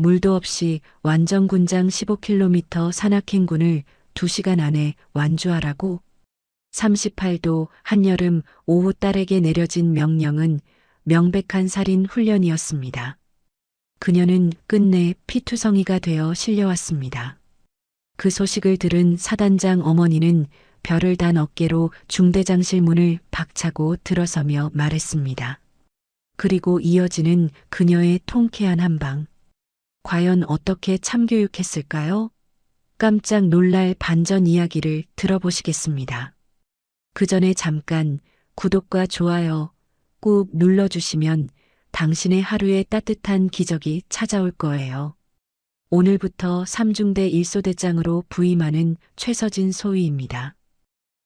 물도 없이 완전군장 15km 산악행군을 2시간 안에 완주하라고? 38도 한여름 오후 딸에게 내려진 명령은 명백한 살인 훈련이었습니다. 그녀는 끝내 피투성이가 되어 실려왔습니다. 그 소식을 들은 사단장 어머니는 별을 단 어깨로 중대장실 문을 박차고 들어서며 말했습니다. 그리고 이어지는 그녀의 통쾌한 한방. 과연 어떻게 참교육했을까요? 깜짝 놀랄 반전 이야기를 들어보시겠습니다. 그 전에 잠깐 구독과 좋아요 꾹 눌러주시면 당신의 하루에 따뜻한 기적이 찾아올 거예요. 오늘부터 3중대 1소대장으로 부임하는 최서진 소위입니다.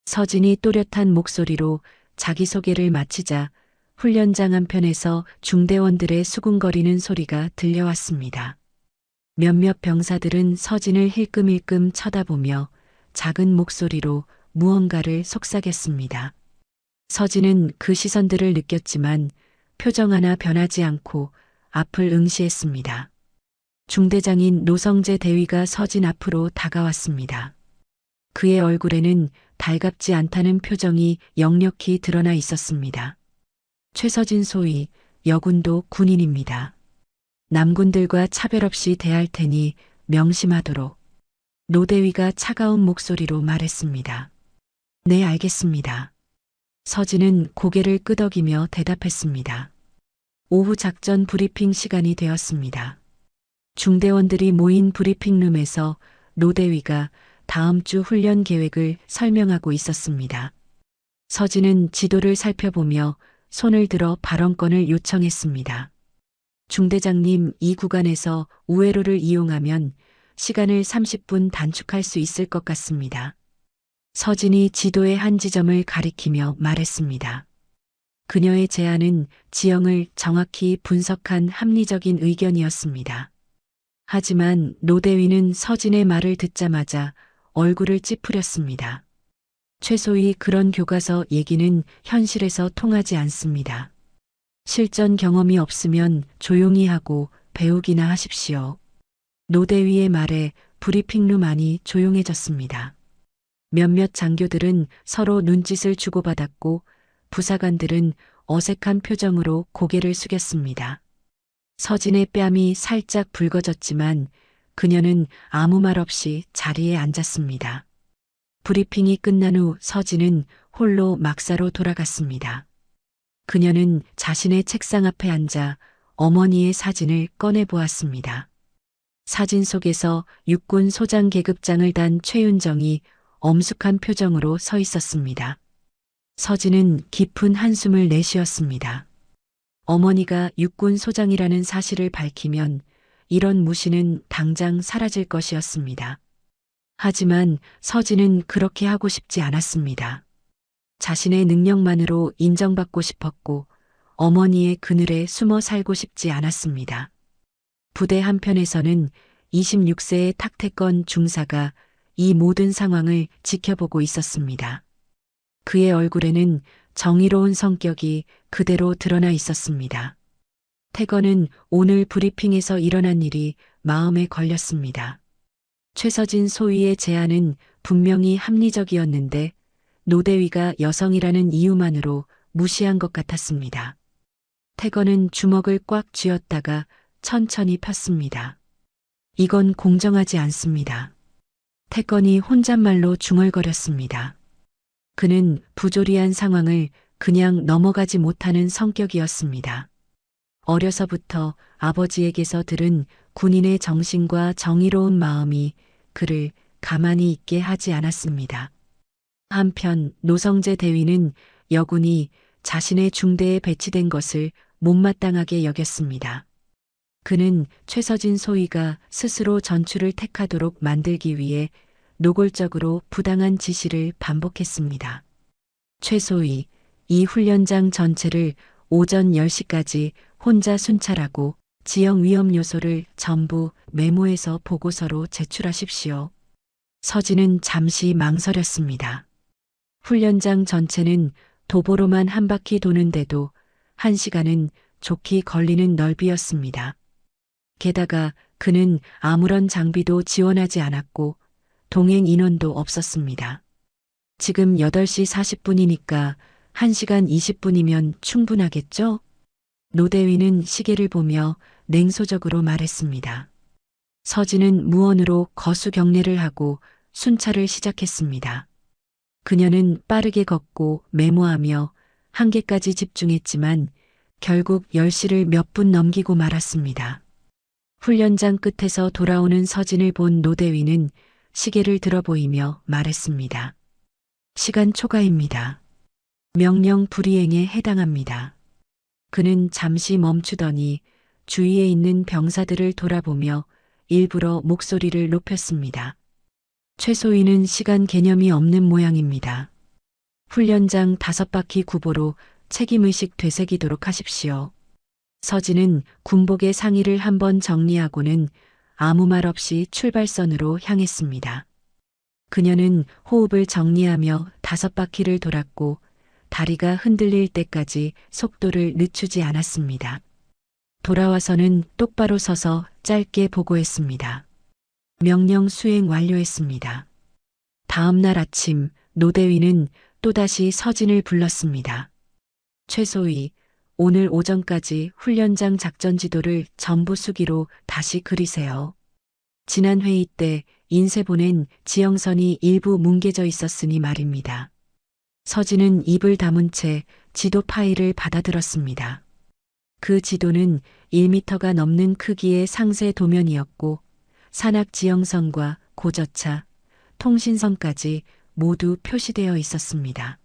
서진이 또렷한 목소리로 자기소개를 마치자 훈련장 한편에서 중대원들의 수군거리는 소리가 들려왔습니다. 몇몇 병사들은 서진을 힐끔힐끔 쳐다보며 작은 목소리로 무언가를 속삭였습니다. 서진은 그 시선들을 느꼈지만 표정 하나 변하지 않고 앞을 응시했습니다. 중대장인 노성재 대위가 서진 앞으로 다가왔습니다. 그의 얼굴에는 달갑지 않다는 표정이 역력히 드러나 있었습니다. 최서진 소위, 여군도 군인입니다. 남군들과 차별 없이 대할 테니 명심하도록. 노대위가 차가운 목소리로 말했습니다. 네, 알겠습니다. 서진은 고개를 끄덕이며 대답했습니다. 오후 작전 브리핑 시간이 되었습니다. 중대원들이 모인 브리핑룸에서 노대위가 다음 주 훈련 계획을 설명하고 있었습니다. 서진은 지도를 살펴보며 손을 들어 발언권을 요청했습니다. 중대장님, 이 구간에서 우회로를 이용하면 시간을 30분 단축할 수 있을 것 같습니다. 서진이 지도의 한 지점을 가리키며 말했습니다. 그녀의 제안은 지형을 정확히 분석한 합리적인 의견이었습니다. 하지만 노대위는 서진의 말을 듣자마자 얼굴을 찌푸렸습니다. 최소히 그런 교과서 얘기는 현실에서 통하지 않습니다. 실전 경험이 없으면 조용히 하고 배우기나 하십시오. 노대위의 말에 브리핑룸 안이 조용해졌습니다. 몇몇 장교들은 서로 눈짓을 주고받았고 부사관들은 어색한 표정으로 고개를 숙였습니다. 서진의 뺨이 살짝 붉어졌지만 그녀는 아무 말 없이 자리에 앉았습니다. 브리핑이 끝난 후 서진은 홀로 막사로 돌아갔습니다. 그녀는 자신의 책상 앞에 앉아 어머니의 사진을 꺼내 보았습니다. 사진 속에서 육군 소장 계급장을 단 최윤정이 엄숙한 표정으로 서 있었습니다. 서진은 깊은 한숨을 내쉬었습니다. 어머니가 육군 소장이라는 사실을 밝히면 이런 무시는 당장 사라질 것이었습니다. 하지만 서진은 그렇게 하고 싶지 않았습니다. 자신의 능력만으로 인정받고 싶었고 어머니의 그늘에 숨어 살고 싶지 않았습니다. 부대 한편에서는 26세의 탁태건 중사가 이 모든 상황을 지켜보고 있었습니다. 그의 얼굴에는 정의로운 성격이 그대로 드러나 있었습니다. 태건은 오늘 브리핑에서 일어난 일이 마음에 걸렸습니다. 최서진 소위의 제안은 분명히 합리적이었는데 노대위가 여성이라는 이유만으로 무시한 것 같았습니다. 태건은 주먹을 꽉 쥐었다가 천천히 폈습니다. 이건 공정하지 않습니다. 태건이 혼잣말로 중얼거렸습니다. 그는 부조리한 상황을 그냥 넘어가지 못하는 성격이었습니다. 어려서부터 아버지에게서 들은 군인의 정신과 정의로운 마음이 그를 가만히 있게 하지 않았습니다. 한편 노성재 대위는 여군이 자신의 중대에 배치된 것을 못마땅하게 여겼습니다. 그는 최서진 소위가 스스로 전출을 택하도록 만들기 위해 노골적으로 부당한 지시를 반복했습니다. 최소위, 이 훈련장 전체를 오전 10시까지 혼자 순찰하고 지형 위험 요소를 전부 메모해서 보고서로 제출하십시오. 서진은 잠시 망설였습니다. 훈련장 전체는 도보로만 한 바퀴 도는데도 1시간은 좋게 걸리는 넓이였습니다. 게다가 그는 아무런 장비도 지원하지 않았고 동행 인원도 없었습니다. 지금 8시 40분이니까 1시간 20분이면 충분하겠죠? 노대위는 시계를 보며 냉소적으로 말했습니다. 서진은 무언으로 거수 경례를 하고 순찰을 시작했습니다. 그녀는 빠르게 걷고 메모하며 한계까지 집중했지만 결국 10시를 몇 분 넘기고 말았습니다. 훈련장 끝에서 돌아오는 서진을 본 노대위는 시계를 들어보이며 말했습니다. 시간 초과입니다. 명령 불이행에 해당합니다. 그는 잠시 멈추더니 주위에 있는 병사들을 돌아보며 일부러 목소리를 높였습니다. 최소위는 시간 개념이 없는 모양입니다. 훈련장 5바퀴 구보로 책임의식 되새기도록 하십시오. 서진은 군복의 상의를 한번 정리하고는 아무 말 없이 출발선으로 향했습니다. 그녀는 호흡을 정리하며 5바퀴를 돌았고 다리가 흔들릴 때까지 속도를 늦추지 않았습니다. 돌아와서는 똑바로 서서 짧게 보고했습니다. 명령 수행 완료했습니다. 다음 날 아침 노대위는 또다시 서진을 불렀습니다. 최소위, 오늘 오전까지 훈련장 작전 지도를 전부 수기로 다시 그리세요. 지난 회의 때 인쇄 보낸 지형선이 일부 뭉개져 있었으니 말입니다. 서진은 입을 다문 채 지도 파일을 받아들었습니다. 그 지도는 1미터가 넘는 크기의 상세 도면이었고 산악 지형선과 고저차, 통신선까지 모두 표시되어 있었습니다.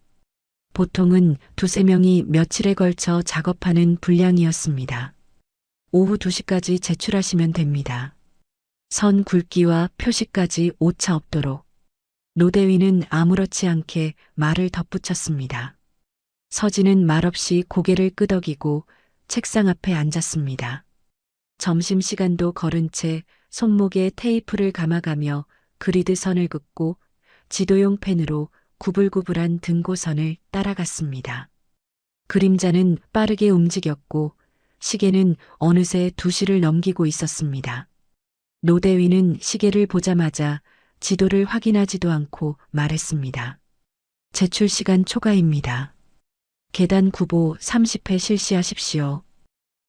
보통은 2~3명이 며칠에 걸쳐 작업하는 분량이었습니다. 오후 2시까지 제출하시면 됩니다. 선 굵기와 표시까지 오차 없도록. 노대위는 아무렇지 않게 말을 덧붙였습니다. 서진은 말없이 고개를 끄덕이고 책상 앞에 앉았습니다. 점심시간도 거른 채 손목에 테이프를 감아가며 그리드 선을 긋고 지도용 펜으로 구불구불한 등고선을 따라갔습니다. 그림자는 빠르게 움직였고 시계는 어느새 2시를 넘기고 있었습니다. 노대위는 시계를 보자마자 지도를 확인하지도 않고 말했습니다. 제출 시간 초과입니다. 계단 구보 30회 실시하십시오.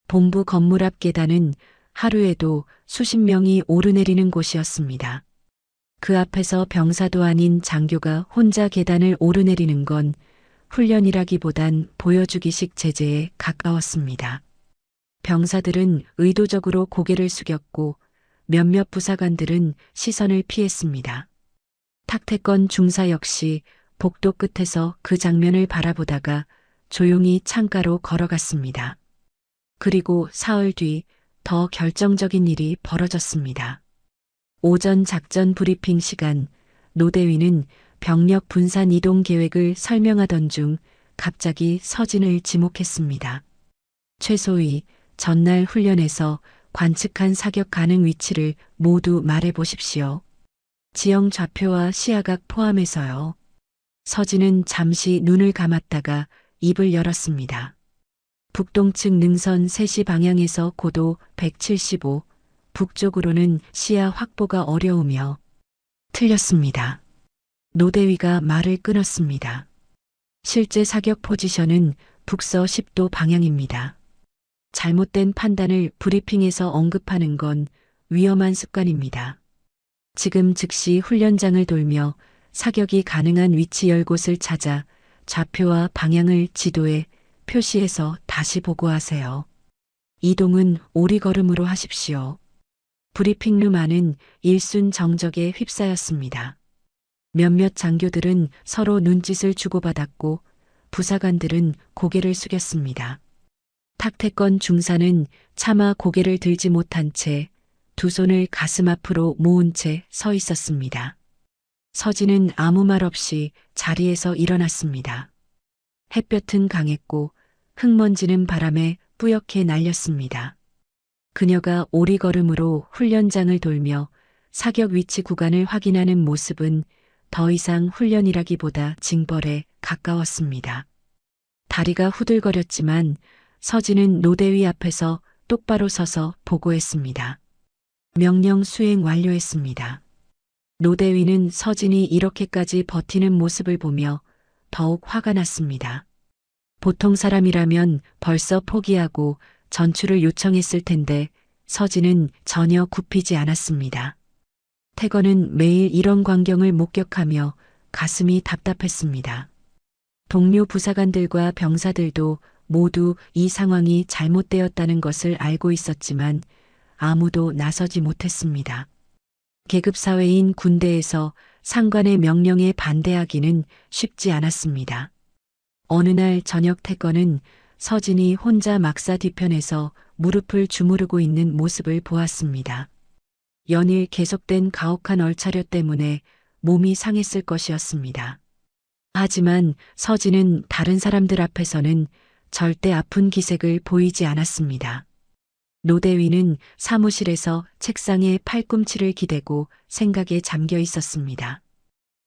본부 건물 앞 계단은 하루에도 수십 명이 오르내리는 곳이었습니다. 그 앞에서 병사도 아닌 장교가 혼자 계단을 오르내리는 건 훈련이라기보단 보여주기식 제재에 가까웠습니다. 병사들은 의도적으로 고개를 숙였고 몇몇 부사관들은 시선을 피했습니다. 탁태권 중사 역시 복도 끝에서 그 장면을 바라보다가 조용히 창가로 걸어갔습니다. 그리고 사흘 뒤 더 결정적인 일이 벌어졌습니다. 오전 작전 브리핑 시간, 노대위는 병력 분산 이동 계획을 설명하던 중 갑자기 서진을 지목했습니다. 최소위, 전날 훈련에서 관측한 사격 가능 위치를 모두 말해 보십시오. 지형 좌표와 시야각 포함해서요. 서진은 잠시 눈을 감았다가 입을 열었습니다. 북동측 능선 3시 방향에서 고도 175, 북쪽으로는 시야 확보가 어려우며 틀렸습니다. 노대위가 말을 끊었습니다. 실제 사격 포지션은 북서 10도 방향입니다. 잘못된 판단을 브리핑에서 언급하는 건 위험한 습관입니다. 지금 즉시 훈련장을 돌며 사격이 가능한 위치 10곳을 찾아 좌표와 방향을 지도에 표시해서 다시 보고하세요. 이동은 오리걸음으로 하십시오. 브리핑룸 안은 일순 정적에 휩싸였습니다. 몇몇 장교들은 서로 눈짓을 주고받았고 부사관들은 고개를 숙였습니다. 탁태권 중사는 차마 고개를 들지 못한 채 두 손을 가슴 앞으로 모은 채 서 있었습니다. 서진은 아무 말 없이 자리에서 일어났습니다. 햇볕은 강했고 흙먼지는 바람에 뿌옇게 날렸습니다. 그녀가 오리걸음으로 훈련장을 돌며 사격 위치 구간을 확인하는 모습은 더 이상 훈련이라기보다 징벌에 가까웠습니다. 다리가 후들거렸지만 서진은 노대위 앞에서 똑바로 서서 보고했습니다. 명령 수행 완료했습니다. 노대위는 서진이 이렇게까지 버티는 모습을 보며 더욱 화가 났습니다. 보통 사람이라면 벌써 포기하고 전출을 요청했을 텐데 서진은 전혀 굽히지 않았습니다. 태건은 매일 이런 광경을 목격하며 가슴이 답답했습니다. 동료 부사관들과 병사들도 모두 이 상황이 잘못되었다는 것을 알고 있었지만 아무도 나서지 못했습니다. 계급사회인 군대에서 상관의 명령에 반대하기는 쉽지 않았습니다. 어느 날 저녁 태건은 서진이 혼자 막사 뒤편에서 무릎을 주무르고 있는 모습을 보았습니다. 연일 계속된 가혹한 얼차려 때문에 몸이 상했을 것이었습니다. 하지만 서진은 다른 사람들 앞에서는 절대 아픈 기색을 보이지 않았습니다. 노대위는 사무실에서 책상에 팔꿈치를 기대고 생각에 잠겨 있었습니다.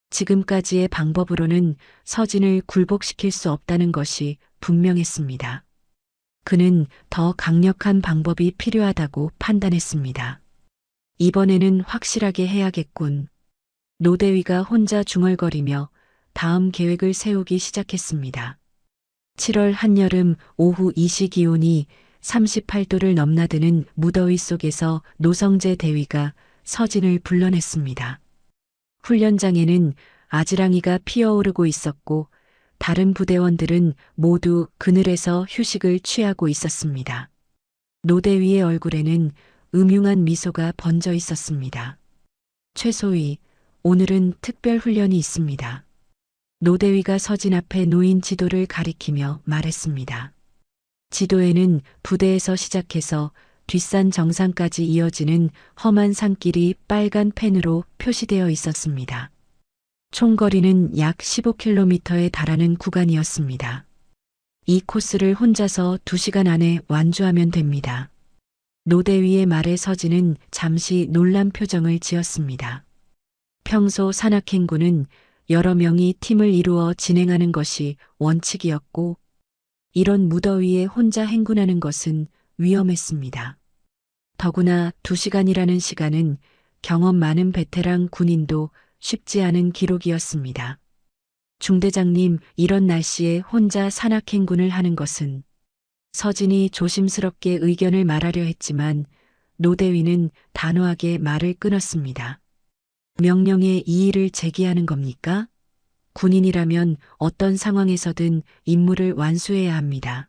지금까지의 방법으로는 서진을 굴복시킬 수 없다는 것이 분명했습니다. 그는 더 강력한 방법이 필요하다고 판단했습니다. 이번에는 확실하게 해야겠군. 노대위가 혼자 중얼거리며 다음 계획을 세우기 시작했습니다. 7월 한여름 오후 이 시 기온이 38도를 넘나드는 무더위 속에서 노성재 대위가 서진을 불러냈습니다. 훈련장에는 아지랑이가 피어오르고 있었고 다른 부대원들은 모두 그늘에서 휴식을 취하고 있었습니다. 노대위의 얼굴에는 음흉한 미소가 번져 있었습니다. 최소위, 오늘은 특별 훈련이 있습니다. 노대위가 서진 앞에 놓인 지도를 가리키며 말했습니다. 지도에는 부대에서 시작해서 뒷산 정상까지 이어지는 험한 산길이 빨간 펜으로 표시되어 있었습니다. 총거리는 약 15km에 달하는 구간이었습니다. 이 코스를 혼자서 2시간 안에 완주하면 됩니다. 노대위의 말에 서진은 잠시 놀란 표정을 지었습니다. 평소 산악행군은 여러 명이 팀을 이루어 진행하는 것이 원칙이었고 이런 무더위에 혼자 행군하는 것은 위험했습니다. 더구나 2시간이라는 시간은 경험 많은 베테랑 군인도 쉽지 않은 기록이었습니다. 중대장님, 이런 날씨에 혼자 산악행군을 하는 것은 서진이 조심스럽게 의견을 말하려 했지만 노대위는 단호하게 말을 끊었습니다. 명령에 이의를 제기하는 겁니까? 군인이라면 어떤 상황에서든 임무를 완수해야 합니다.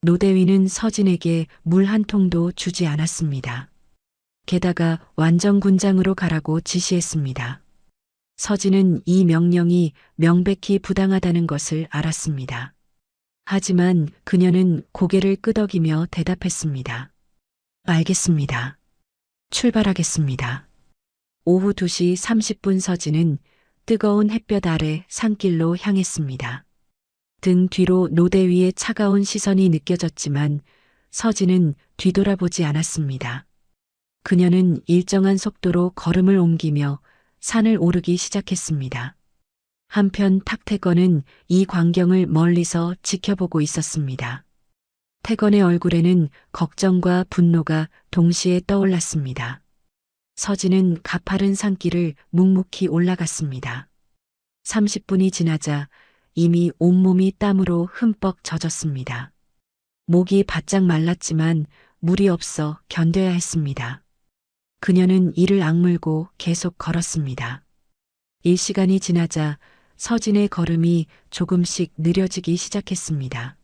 노대위는 서진에게 물 한 통도 주지 않았습니다. 게다가 완전군장으로 가라고 지시했습니다. 서진은 이 명령이 명백히 부당하다는 것을 알았습니다. 하지만 그녀는 고개를 끄덕이며 대답했습니다. 알겠습니다. 출발하겠습니다. 오후 2시 30분 서진은 뜨거운 햇볕 아래 산길로 향했습니다. 등 뒤로 노대위의 차가운 시선이 느껴졌지만 서진은 뒤돌아보지 않았습니다. 그녀는 일정한 속도로 걸음을 옮기며 산을 오르기 시작했습니다. 한편 탁태건은 이 광경을 멀리서 지켜보고 있었습니다. 태건의 얼굴에는 걱정과 분노가 동시에 떠올랐습니다. 서진은 가파른 산길을 묵묵히 올라갔습니다. 30분이 지나자 이미 온몸이 땀으로 흠뻑 젖었습니다. 목이 바짝 말랐지만 물이 없어 견뎌야 했습니다. 그녀는 이를 악물고 계속 걸었습니다. 1시간이 지나자 서진의 걸음이 조금씩 느려지기 시작했습니다.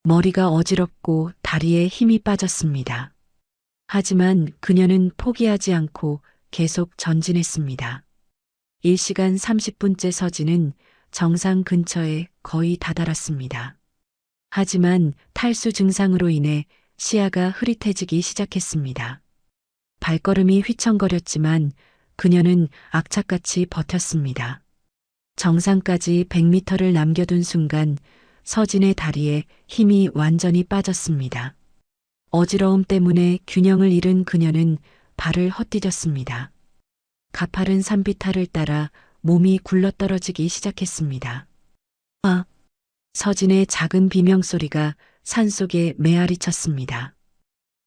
머리가 어지럽고 다리에 힘이 빠졌습니다. 하지만 그녀는 포기하지 않고 계속 전진했습니다. 1시간 30분째 서진은 정상 근처에 거의 다다랐습니다. 하지만 탈수 증상으로 인해 시야가 흐릿해지기 시작했습니다. 발걸음이 휘청거렸지만 그녀는 악착같이 버텼습니다. 정상까지 100m를 남겨둔 순간 서진의 다리에 힘이 완전히 빠졌습니다. 어지러움 때문에 균형을 잃은 그녀는 발을 헛디뎠습니다. 가파른 산비탈을 따라 몸이 굴러떨어지기 시작했습니다. 아! 서진의 작은 비명소리가 산속에 메아리쳤습니다.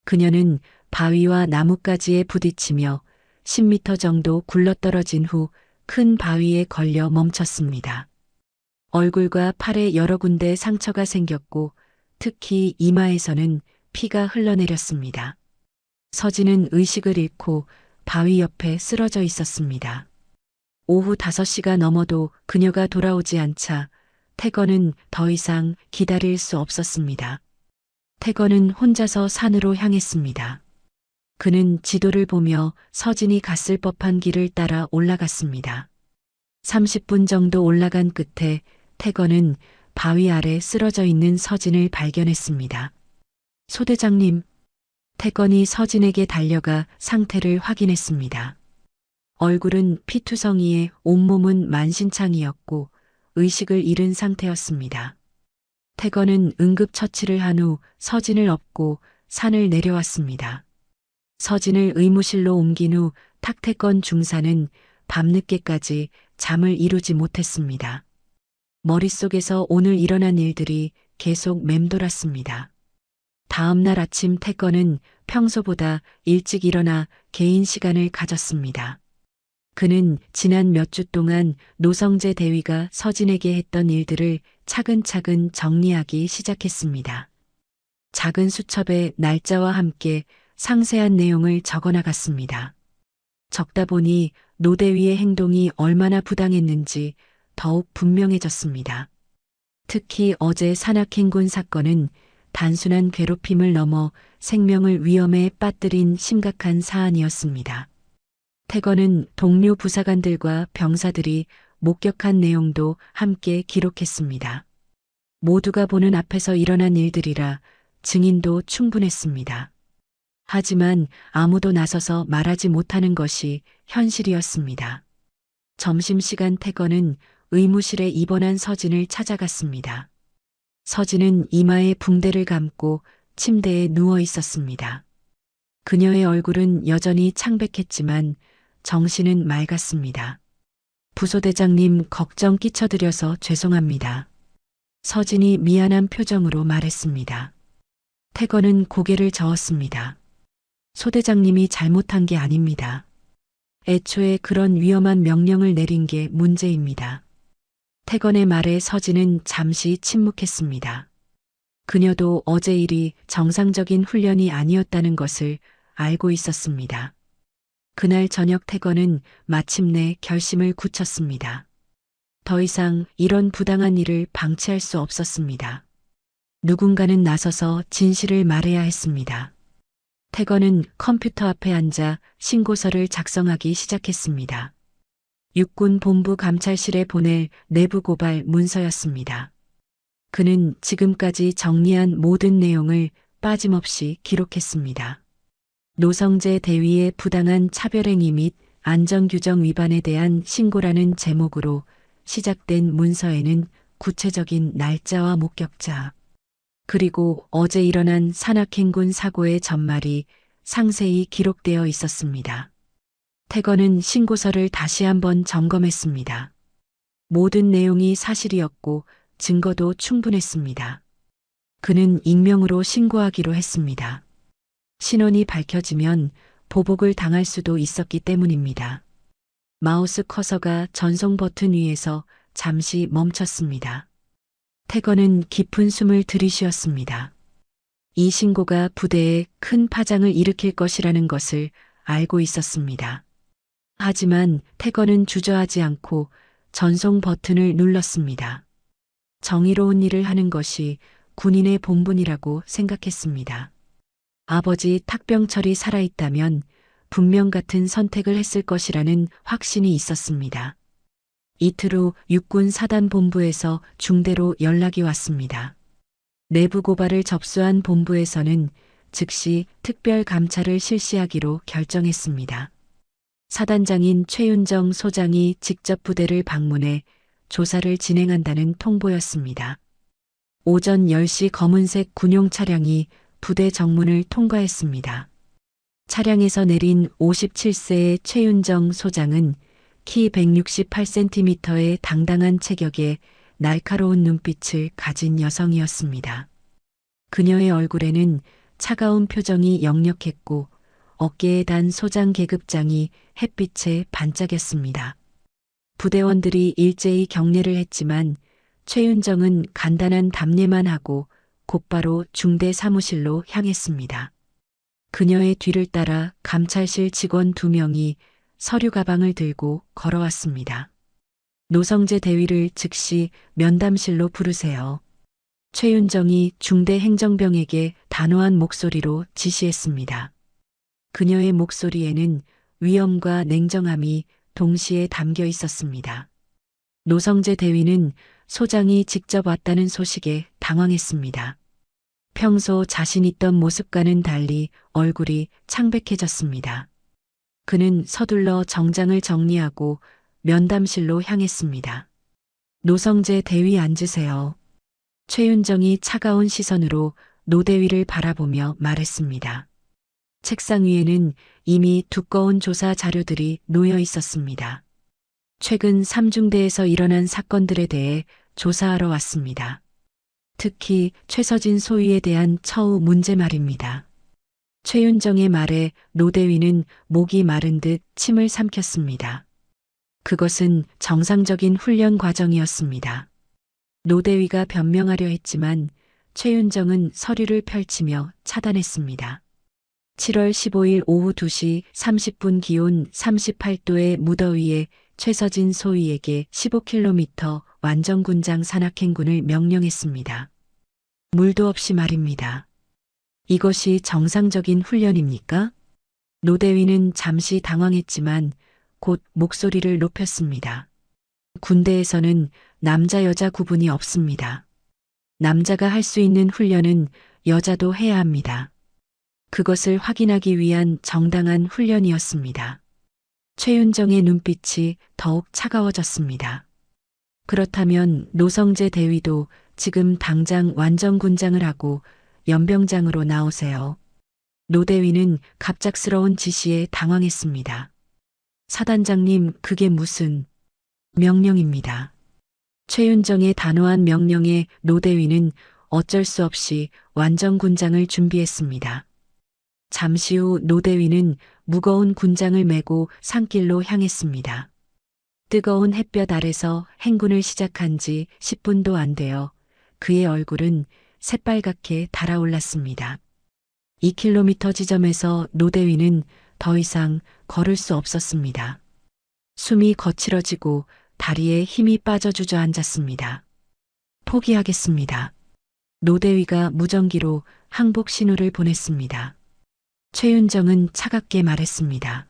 그녀는 바위와 나뭇가지에 부딪히며 10m 정도 굴러떨어진 후 큰 바위에 걸려 멈췄습니다. 얼굴과 팔에 여러 군데 상처가 생겼고 특히 이마에서는 피가 흘러내렸습니다. 서진은 의식을 잃고 바위 옆에 쓰러져 있었습니다. 오후 5시가 넘어도 그녀가 돌아오지 않자 태건은 더 이상 기다릴 수 없었습니다. 태건은 혼자서 산으로 향했습니다. 그는 지도를 보며 서진이 갔을 법한 길을 따라 올라갔습니다. 30분 정도 올라간 끝에 태건은 바위 아래 쓰러져 있는 서진을 발견했습니다. 소대장님, 태건이 서진에게 달려가 상태를 확인했습니다. 얼굴은 피투성이에 온몸은 만신창이었고 의식을 잃은 상태였습니다. 태건은 응급처치를 한 후 서진을 업고 산을 내려왔습니다. 서진을 의무실로 옮긴 후 탁태건 중사는 밤늦게까지 잠을 이루지 못했습니다. 머릿속에서 오늘 일어난 일들이 계속 맴돌았습니다. 다음 날 아침 태건은 평소보다 일찍 일어나 개인 시간을 가졌습니다. 그는 지난 몇 주 동안 노성재 대위가 서진에게 했던 일들을 차근차근 정리하기 시작했습니다. 작은 수첩에 날짜와 함께 상세한 내용을 적어나갔습니다. 적다 보니 노대위의 행동이 얼마나 부당했는지 더욱 분명해졌습니다. 특히 어제 산악행군 사건은 단순한 괴롭힘을 넘어 생명을 위험에 빠뜨린 심각한 사안이었습니다. 태건은 동료 부사관들과 병사들이 목격한 내용도 함께 기록했습니다. 모두가 보는 앞에서 일어난 일들이라 증인도 충분했습니다. 하지만 아무도 나서서 말하지 못하는 것이 현실이었습니다. 점심시간 태건은 의무실에 입원한 서진을 찾아갔습니다. 서진은 이마에 붕대를 감고 침대에 누워 있었습니다. 그녀의 얼굴은 여전히 창백했지만 정신은 맑았습니다. 부소대장님, 걱정 끼쳐드려서 죄송합니다. 서진이 미안한 표정으로 말했습니다. 태건은 고개를 저었습니다. 소대장님이 잘못한 게 아닙니다. 애초에 그런 위험한 명령을 내린 게 문제입니다. 태건의 말에 서진은 잠시 침묵했습니다. 그녀도 어제 일이 정상적인 훈련이 아니었다는 것을 알고 있었습니다. 그날 저녁 태건은 마침내 결심을 굳혔습니다. 더 이상 이런 부당한 일을 방치할 수 없었습니다. 누군가는 나서서 진실을 말해야 했습니다. 태건은 컴퓨터 앞에 앉아 신고서를 작성하기 시작했습니다. 육군 본부 감찰실에 보낼 내부 고발 문서였습니다. 그는 지금까지 정리한 모든 내용을 빠짐없이 기록했습니다. 노성재 대위의 부당한 차별행위 및 안전규정 위반에 대한 신고라는 제목으로 시작된 문서에는 구체적인 날짜와 목격자, 그리고 어제 일어난 산악행군 사고의 전말이 상세히 기록되어 있었습니다. 태건은 신고서를 다시 한번 점검했습니다. 모든 내용이 사실이었고 증거도 충분했습니다. 그는 익명으로 신고하기로 했습니다. 신원이 밝혀지면 보복을 당할 수도 있었기 때문입니다. 마우스 커서가 전송 버튼 위에서 잠시 멈췄습니다. 태건은 깊은 숨을 들이쉬었습니다. 이 신고가 부대에 큰 파장을 일으킬 것이라는 것을 알고 있었습니다. 하지만 태건은 주저하지 않고 전송 버튼을 눌렀습니다. 정의로운 일을 하는 것이 군인의 본분이라고 생각했습니다. 아버지 탁병철이 살아있다면 분명 같은 선택을 했을 것이라는 확신이 있었습니다. 이틀 후 육군 사단본부에서 중대로 연락이 왔습니다. 내부 고발을 접수한 본부에서는 즉시 특별 감찰을 실시하기로 결정했습니다. 사단장인 최윤정 소장이 직접 부대를 방문해 조사를 진행한다는 통보였습니다. 오전 10시 검은색 군용 차량이 부대 정문을 통과했습니다. 차량에서 내린 57세의 최윤정 소장은 키 168cm의 당당한 체격에 날카로운 눈빛을 가진 여성이었습니다. 그녀의 얼굴에는 차가운 표정이 역력했고 어깨에 단 소장 계급장이 햇빛에 반짝였습니다. 부대원들이 일제히 경례를 했지만 최윤정은 간단한 답례만 하고 곧바로 중대 사무실로 향했습니다. 그녀의 뒤를 따라 감찰실 직원 2명이 서류 가방을 들고 걸어왔습니다. 노성재 대위를 즉시 면담실로 부르세요. 최윤정이 중대 행정병에게 단호한 목소리로 지시했습니다. 그녀의 목소리에는 위엄과 냉정함이 동시에 담겨 있었습니다. 노성재 대위는 소장이 직접 왔다는 소식에 당황했습니다. 평소 자신 있던 모습과는 달리 얼굴이 창백해졌습니다. 그는 서둘러 정장을 정리하고 면담실로 향했습니다. 노성재 대위 앉으세요. 최윤정이 차가운 시선으로 노 대위를 바라보며 말했습니다. 책상 위에는 이미 두꺼운 조사 자료들이 놓여 있었습니다. 최근 3중대에서 일어난 사건들에 대해 조사하러 왔습니다. 특히 최서진 소위에 대한 처우 문제 말입니다. 최윤정의 말에 노 대위는 목이 마른 듯 침을 삼켰습니다. 그것은 정상적인 훈련 과정이었습니다. 노 대위가 변명하려 했지만 최윤정은 서류를 펼치며 차단했습니다. 7월 15일 오후 2시 30분 기온 38도의 무더위에 최서진 소위에게 15km 완전군장 산악행군을 명령했습니다. 물도 없이 말입니다. 이것이 정상적인 훈련입니까? 노 대위는 잠시 당황했지만 곧 목소리를 높였습니다. 군대에서는 남자 여자 구분이 없습니다. 남자가 할 수 있는 훈련은 여자도 해야 합니다. 그것을 확인하기 위한 정당한 훈련이었습니다. 최윤정의 눈빛이 더욱 차가워졌습니다. 그렇다면 노성재 대위도 지금 당장 완전군장을 하고 연병장으로 나오세요. 노 대위는 갑작스러운 지시에 당황했습니다. 사단장님, 그게 무슨 명령입니다. 최윤정의 단호한 명령에 노 대위는 어쩔 수 없이 완전군장을 준비했습니다. 잠시 후 노 대위는 무거운 군장을 메고 산길로 향했습니다. 뜨거운 햇볕 아래서 행군을 시작한 지 10분도 안 되어 그의 얼굴은 새빨갛게 달아올랐습니다. 2km 지점에서 노 대위는 더 이상 걸을 수 없었습니다. 숨이 거칠어지고 다리에 힘이 빠져 주저앉았습니다. 포기하겠습니다. 노 대위가 무전기로 항복 신호를 보냈습니다. 최윤정은 차갑게 말했습니다.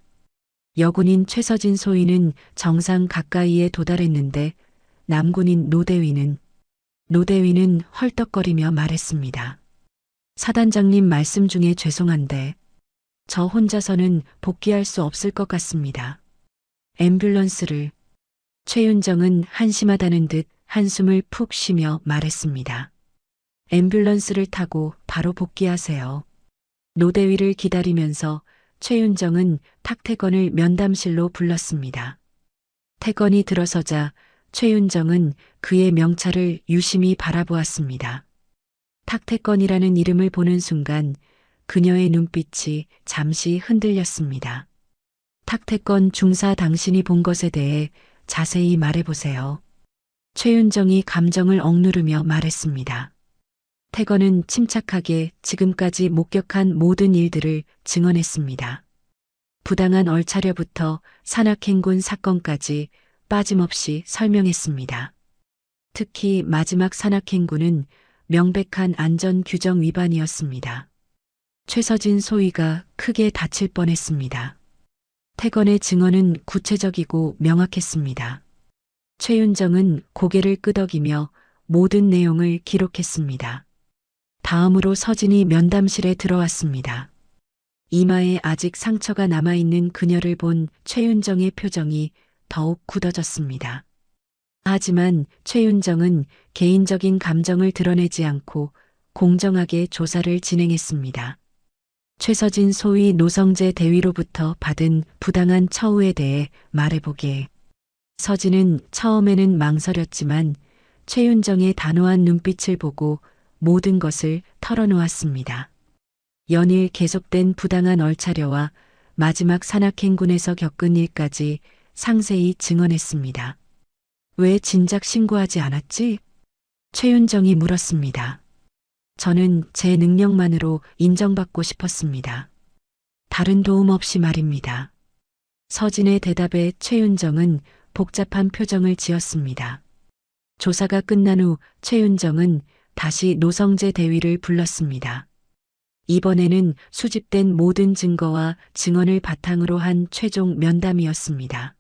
여군인 최서진 소위는 정상 가까이에 도달했는데 남군인 노 대위는 헐떡거리며 말했습니다. 사단장님 말씀 중에 죄송한데 저 혼자서는 복귀할 수 없을 것 같습니다. 앰뷸런스를. 최윤정은 한심하다는 듯 한숨을 푹 쉬며 말했습니다. 앰뷸런스를 타고 바로 복귀하세요. 노 대위를 기다리면서 최윤정은 탁태건을 면담실로 불렀습니다. 태건이 들어서자 최윤정은 그의 명찰을 유심히 바라보았습니다. 탁태건이라는 이름을 보는 순간 그녀의 눈빛이 잠시 흔들렸습니다. 탁태건 중사, 당신이 본 것에 대해 자세히 말해보세요. 최윤정이 감정을 억누르며 말했습니다. 태건은 침착하게 지금까지 목격한 모든 일들을 증언했습니다. 부당한 얼차려부터 산악행군 사건까지 빠짐없이 설명했습니다. 특히 마지막 산악행군은 명백한 안전규정 위반이었습니다. 최서진 소위가 크게 다칠 뻔했습니다. 태건의 증언은 구체적이고 명확했습니다. 최윤정은 고개를 끄덕이며 모든 내용을 기록했습니다. 다음으로 서진이 면담실에 들어왔습니다. 이마에 아직 상처가 남아있는 그녀를 본 최윤정의 표정이 더욱 굳어졌습니다. 하지만 최윤정은 개인적인 감정을 드러내지 않고 공정하게 조사를 진행했습니다. 최서진 소위 노성재 대위로부터 받은 부당한 처우에 대해 말해보게. 서진은 처음에는 망설였지만 최윤정의 단호한 눈빛을 보고 모든 것을 털어놓았습니다. 연일 계속된 부당한 얼차려와 마지막 산악행군에서 겪은 일까지 상세히 증언했습니다. 왜 진작 신고하지 않았지? 최윤정이 물었습니다. 저는 제 능력만으로 인정받고 싶었습니다. 다른 도움 없이 말입니다. 서진의 대답에 최윤정은 복잡한 표정을 지었습니다. 조사가 끝난 후 최윤정은 다시 노성재 대위를 불렀습니다. 이번에는 수집된 모든 증거와 증언을 바탕으로 한 최종 면담이었습니다.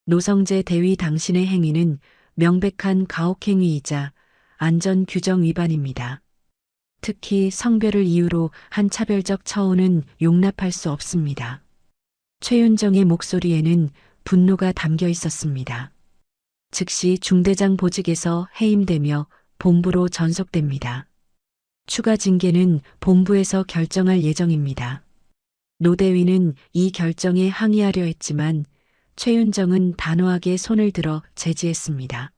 노성재 대위 당신의 행위는 명백한 가혹행위이자 안전규정 위반입니다. 특히 성별을 이유로 한 차별적 처우는 용납할 수 없습니다. 최윤정의 목소리에는 분노가 담겨 있었습니다. 즉시 중대장 보직에서 해임되며 본부로 전속됩니다. 추가 징계는 본부에서 결정할 예정입니다. 노 대위는 이 결정에 항의하려 했지만 최윤정은 단호하게 손을 들어 제지했습니다.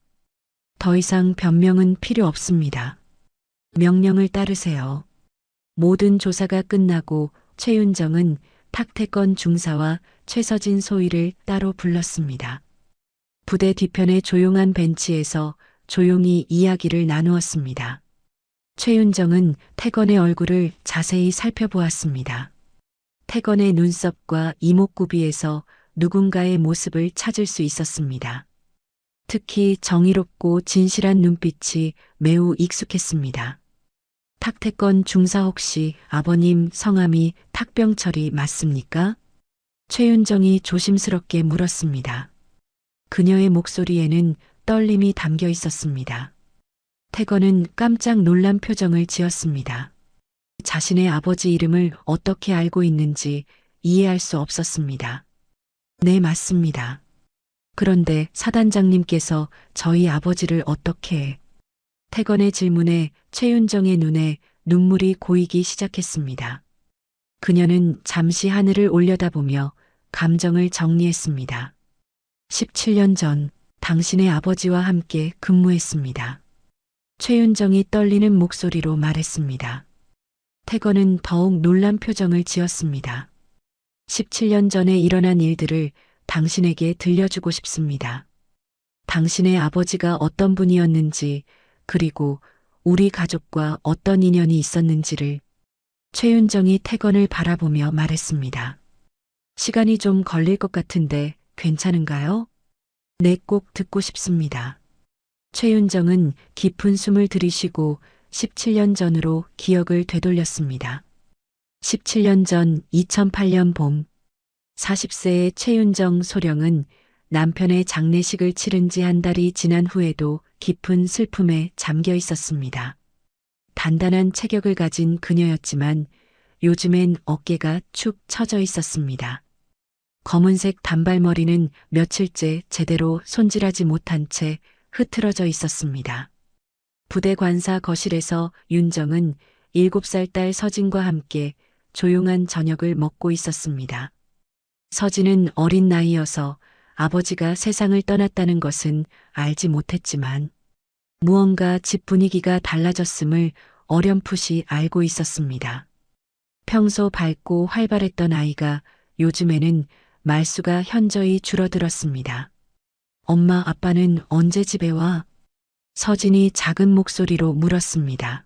더 이상 변명은 필요 없습니다. 명령을 따르세요. 모든 조사가 끝나고 최윤정은 탁태건 중사와 최서진 소위를 따로 불렀습니다. 부대 뒤편의 조용한 벤치에서 조용히 이야기를 나누었습니다. 최윤정은 태건의 얼굴을 자세히 살펴보았습니다. 태건의 눈썹과 이목구비에서 누군가의 모습을 찾을 수 있었습니다. 특히 정의롭고 진실한 눈빛이 매우 익숙했습니다. 탁태건 중사 혹시 아버님 성함이 탁병철이 맞습니까? 최윤정이 조심스럽게 물었습니다. 그녀의 목소리에는 떨림이 담겨 있었습니다. 태건은 깜짝 놀란 표정을 지었습니다. 자신의 아버지 이름을 어떻게 알고 있는지 이해할 수 없었습니다. 네, 맞습니다. 그런데 사단장님께서 저희 아버지를 어떻게... 태건의 질문에 최윤정의 눈에 눈물이 고이기 시작했습니다. 그녀는 잠시 하늘을 올려다보며 감정을 정리했습니다. 17년 전 당신의 아버지와 함께 근무했습니다. 최윤정이 떨리는 목소리로 말했습니다. 태건은 더욱 놀란 표정을 지었습니다. 17년 전에 일어난 일들을 당신에게 들려주고 싶습니다. 당신의 아버지가 어떤 분이었는지, 그리고 우리 가족과 어떤 인연이 있었는지를. 최윤정이 태건을 바라보며 말했습니다. 시간이 좀 걸릴 것 같은데 괜찮은가요? 네, 꼭 듣고 싶습니다. 최윤정은 깊은 숨을 들이쉬고 17년 전으로 기억을 되돌렸습니다. 17년 전 2008년 봄, 40세의 최윤정 소령은 남편의 장례식을 치른 지 한 달이 지난 후에도 깊은 슬픔에 잠겨 있었습니다. 단단한 체격을 가진 그녀였지만 요즘엔 어깨가 축 처져 있었습니다. 검은색 단발머리는 며칠째 제대로 손질하지 못한 채 흐트러져 있었습니다. 부대 관사 거실에서 윤정은 7살 딸 서진과 함께 조용한 저녁을 먹고 있었습니다. 서진은 어린 나이여서 아버지가 세상을 떠났다는 것은 알지 못했지만 무언가 집 분위기가 달라졌음을 어렴풋이 알고 있었습니다. 평소 밝고 활발했던 아이가 요즘에는 말수가 현저히 줄어들었습니다. 엄마, 아빠는 언제 집에 와? 서진이 작은 목소리로 물었습니다.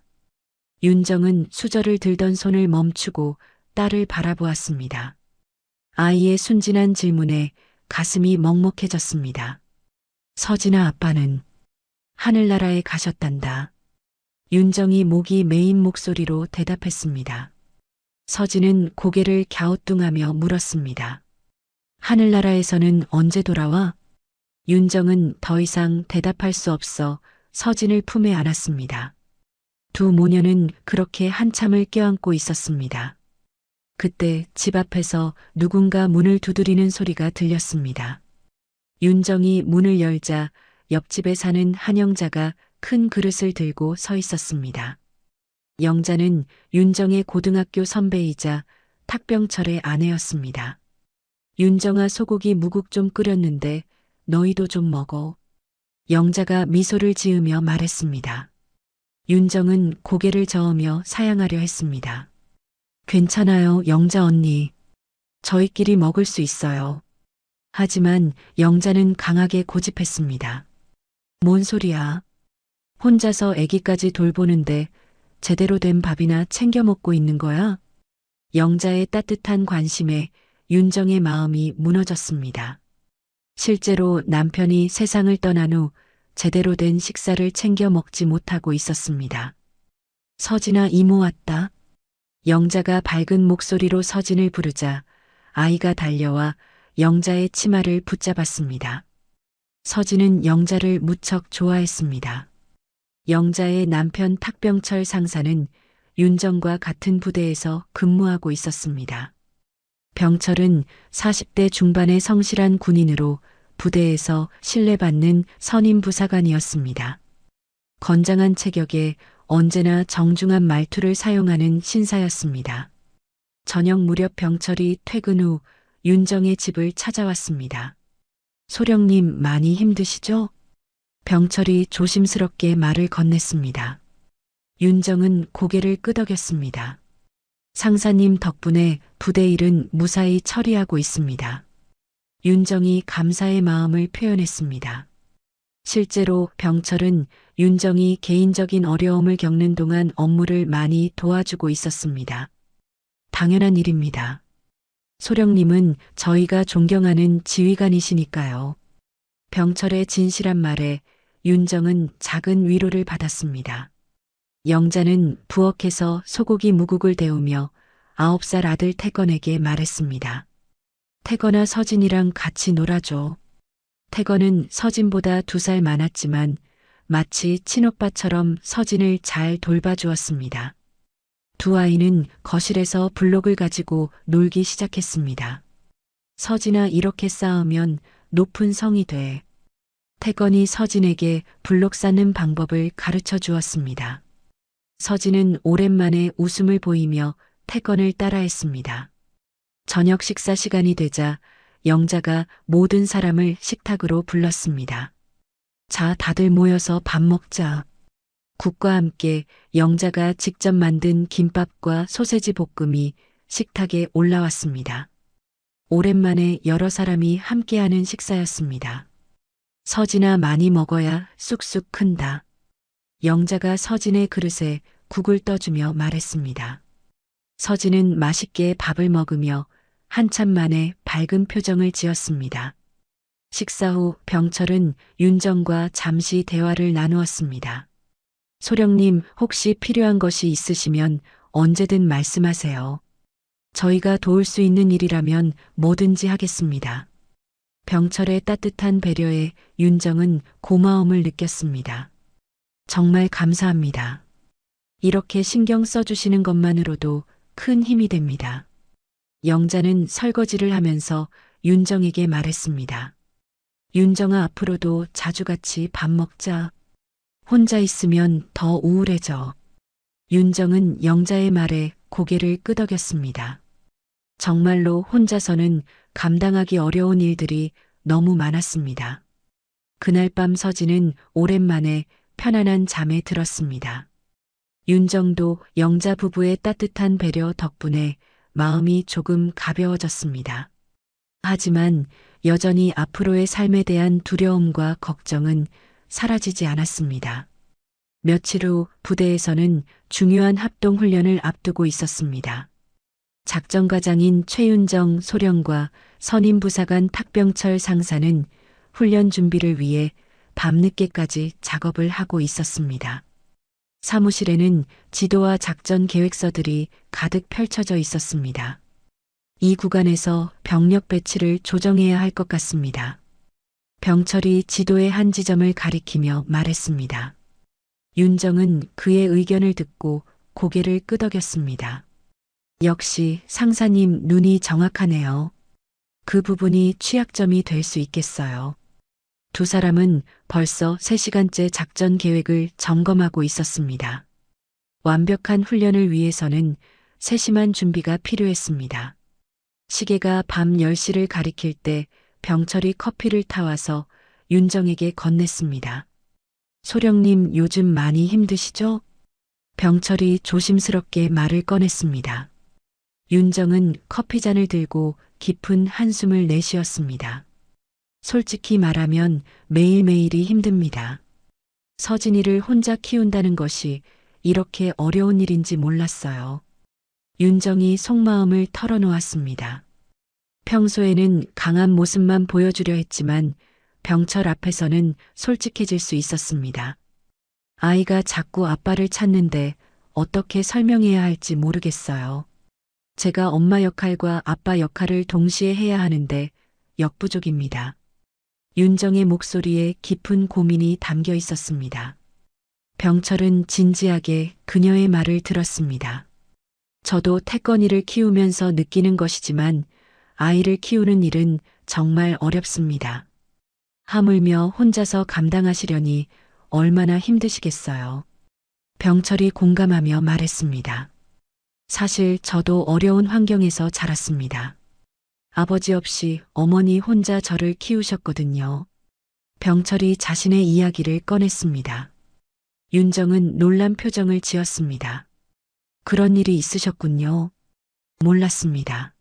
윤정은 수저를 들던 손을 멈추고 딸을 바라보았습니다. 아이의 순진한 질문에 가슴이 먹먹해졌습니다. 서진아, 아빠는 하늘나라에 가셨단다. 윤정이 목이 메인 목소리로 대답했습니다. 서진은 고개를 갸우뚱하며 물었습니다. 하늘나라에서는 언제 돌아와? 윤정은 더 이상 대답할 수 없어 서진을 품에 안았습니다. 두 모녀는 그렇게 한참을 껴안고 있었습니다. 그때 집 앞에서 누군가 문을 두드리는 소리가 들렸습니다. 윤정이 문을 열자 옆집에 사는 한영자가 큰 그릇을 들고 서 있었습니다. 영자는 윤정의 고등학교 선배이자 탁병철의 아내였습니다. 윤정아, 소고기 무국 좀 끓였는데 너희도 좀 먹어. 영자가 미소를 지으며 말했습니다. 윤정은 고개를 저으며 사양하려 했습니다. 괜찮아요, 영자 언니. 저희끼리 먹을 수 있어요. 하지만 영자는 강하게 고집했습니다. 뭔 소리야? 혼자서 아기까지 돌보는데 제대로 된 밥이나 챙겨 먹고 있는 거야? 영자의 따뜻한 관심에 윤정의 마음이 무너졌습니다. 실제로 남편이 세상을 떠난 후 제대로 된 식사를 챙겨 먹지 못하고 있었습니다. 서진아 이모 왔다. 영자가 밝은 목소리로 서진을 부르자 아이가 달려와 영자의 치마를 붙잡았습니다. 서진은 영자를 무척 좋아했습니다. 영자의 남편 탁병철 상사는 윤정과 같은 부대에서 근무하고 있었습니다. 병철은 40대 중반의 성실한 군인으로 부대에서 신뢰받는 선임 부사관이었습니다. 건장한 체격에 언제나 정중한 말투를 사용하는 신사였습니다. 저녁 무렵 병철이 퇴근 후 윤정의 집을 찾아왔습니다. 소령님 많이 힘드시죠? 병철이 조심스럽게 말을 건넸습니다. 윤정은 고개를 끄덕였습니다. 상사님 덕분에 부대 일은 무사히 처리하고 있습니다. 윤정이 감사의 마음을 표현했습니다. 실제로 병철은 윤정이 개인적인 어려움을 겪는 동안 업무를 많이 도와주고 있었습니다. 당연한 일입니다. 소령님은 저희가 존경하는 지휘관이시니까요. 병철의 진실한 말에 윤정은 작은 위로를 받았습니다. 영자는 부엌에서 소고기 무국을 데우며 9살 아들 태건에게 말했습니다. 태건아 서진이랑 같이 놀아줘. 태건은 서진보다 2살 많았지만 마치 친오빠처럼 서진을 잘 돌봐주었습니다. 두 아이는 거실에서 블록을 가지고 놀기 시작했습니다. 서진아 이렇게 쌓으면 높은 성이 돼. 태건이 서진에게 블록 쌓는 방법을 가르쳐 주었습니다. 서진은 오랜만에 웃음을 보이며 태건을 따라했습니다. 저녁 식사 시간이 되자 영자가 모든 사람을 식탁으로 불렀습니다. 자, 다들 모여서 밥 먹자. 국과 함께 영자가 직접 만든 김밥과 소세지 볶음이 식탁에 올라왔습니다. 오랜만에 여러 사람이 함께하는 식사였습니다. 서진아 많이 먹어야 쑥쑥 큰다. 영자가 서진의 그릇에 국을 떠주며 말했습니다. 서진은 맛있게 밥을 먹으며 한참 만에 밝은 표정을 지었습니다. 식사 후 병철은 윤정과 잠시 대화를 나누었습니다. 소령님 혹시 필요한 것이 있으시면 언제든 말씀하세요. 저희가 도울 수 있는 일이라면 뭐든지 하겠습니다. 병철의 따뜻한 배려에 윤정은 고마움을 느꼈습니다. 정말 감사합니다. 이렇게 신경 써주시는 것만으로도 큰 힘이 됩니다. 영자는 설거지를 하면서 윤정에게 말했습니다. 윤정아 앞으로도 자주 같이 밥 먹자. 혼자 있으면 더 우울해져. 윤정은 영자의 말에 고개를 끄덕였습니다. 정말로 혼자서는 감당하기 어려운 일들이 너무 많았습니다. 그날 밤 서진은 오랜만에 편안한 잠에 들었습니다. 윤정도 영자 부부의 따뜻한 배려 덕분에 마음이 조금 가벼워졌습니다. 하지만 여전히 앞으로의 삶에 대한 두려움과 걱정은 사라지지 않았습니다. 며칠 후 부대에서는 중요한 합동 훈련을 앞두고 있었습니다. 작전과장인 최윤정 소령과 선임부사관 탁병철 상사는 훈련 준비를 위해 밤늦게까지 작업을 하고 있었습니다. 사무실에는 지도와 작전 계획서들이 가득 펼쳐져 있었습니다. 이 구간에서 병력 배치를 조정해야 할 것 같습니다. 병철이 지도의 한 지점을 가리키며 말했습니다. 윤정은 그의 의견을 듣고 고개를 끄덕였습니다. 역시 상사님 눈이 정확하네요. 그 부분이 취약점이 될 수 있겠어요. 두 사람은 벌써 3시간째 작전 계획을 점검하고 있었습니다. 완벽한 훈련을 위해서는 세심한 준비가 필요했습니다. 시계가 밤 10시를 가리킬 때 병철이 커피를 타와서 윤정에게 건넸습니다. 소령님 요즘 많이 힘드시죠? 병철이 조심스럽게 말을 꺼냈습니다. 윤정은 커피잔을 들고 깊은 한숨을 내쉬었습니다. 솔직히 말하면 매일매일이 힘듭니다. 서진이를 혼자 키운다는 것이 이렇게 어려운 일인지 몰랐어요. 윤정이 속마음을 털어놓았습니다. 평소에는 강한 모습만 보여주려 했지만 병철 앞에서는 솔직해질 수 있었습니다. 아이가 자꾸 아빠를 찾는데 어떻게 설명해야 할지 모르겠어요. 제가 엄마 역할과 아빠 역할을 동시에 해야 하는데 역부족입니다. 윤정의 목소리에 깊은 고민이 담겨 있었습니다. 병철은 진지하게 그녀의 말을 들었습니다. 저도 태권이를 키우면서 느끼는 것이지만 아이를 키우는 일은 정말 어렵습니다. 하물며 혼자서 감당하시려니 얼마나 힘드시겠어요. 병철이 공감하며 말했습니다. 사실 저도 어려운 환경에서 자랐습니다. 아버지 없이 어머니 혼자 저를 키우셨거든요. 병철이 자신의 이야기를 꺼냈습니다. 윤정은 놀란 표정을 지었습니다. 그런 일이 있으셨군요. 몰랐습니다.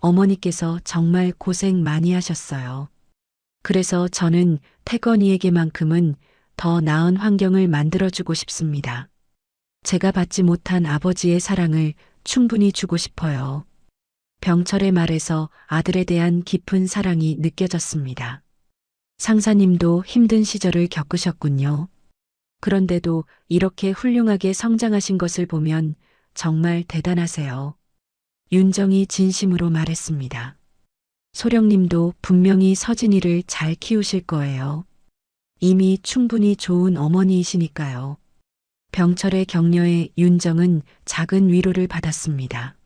어머니께서 정말 고생 많이 하셨어요. 그래서 저는 태건이에게만큼은 더 나은 환경을 만들어주고 싶습니다. 제가 받지 못한 아버지의 사랑을 충분히 주고 싶어요. 병철의 말에서 아들에 대한 깊은 사랑이 느껴졌습니다. 상사님도 힘든 시절을 겪으셨군요. 그런데도 이렇게 훌륭하게 성장하신 것을 보면 정말 대단하세요. 윤정이 진심으로 말했습니다. 소령님도 분명히 서진이를 잘 키우실 거예요. 이미 충분히 좋은 어머니이시니까요. 병철의 격려에 윤정은 작은 위로를 받았습니다.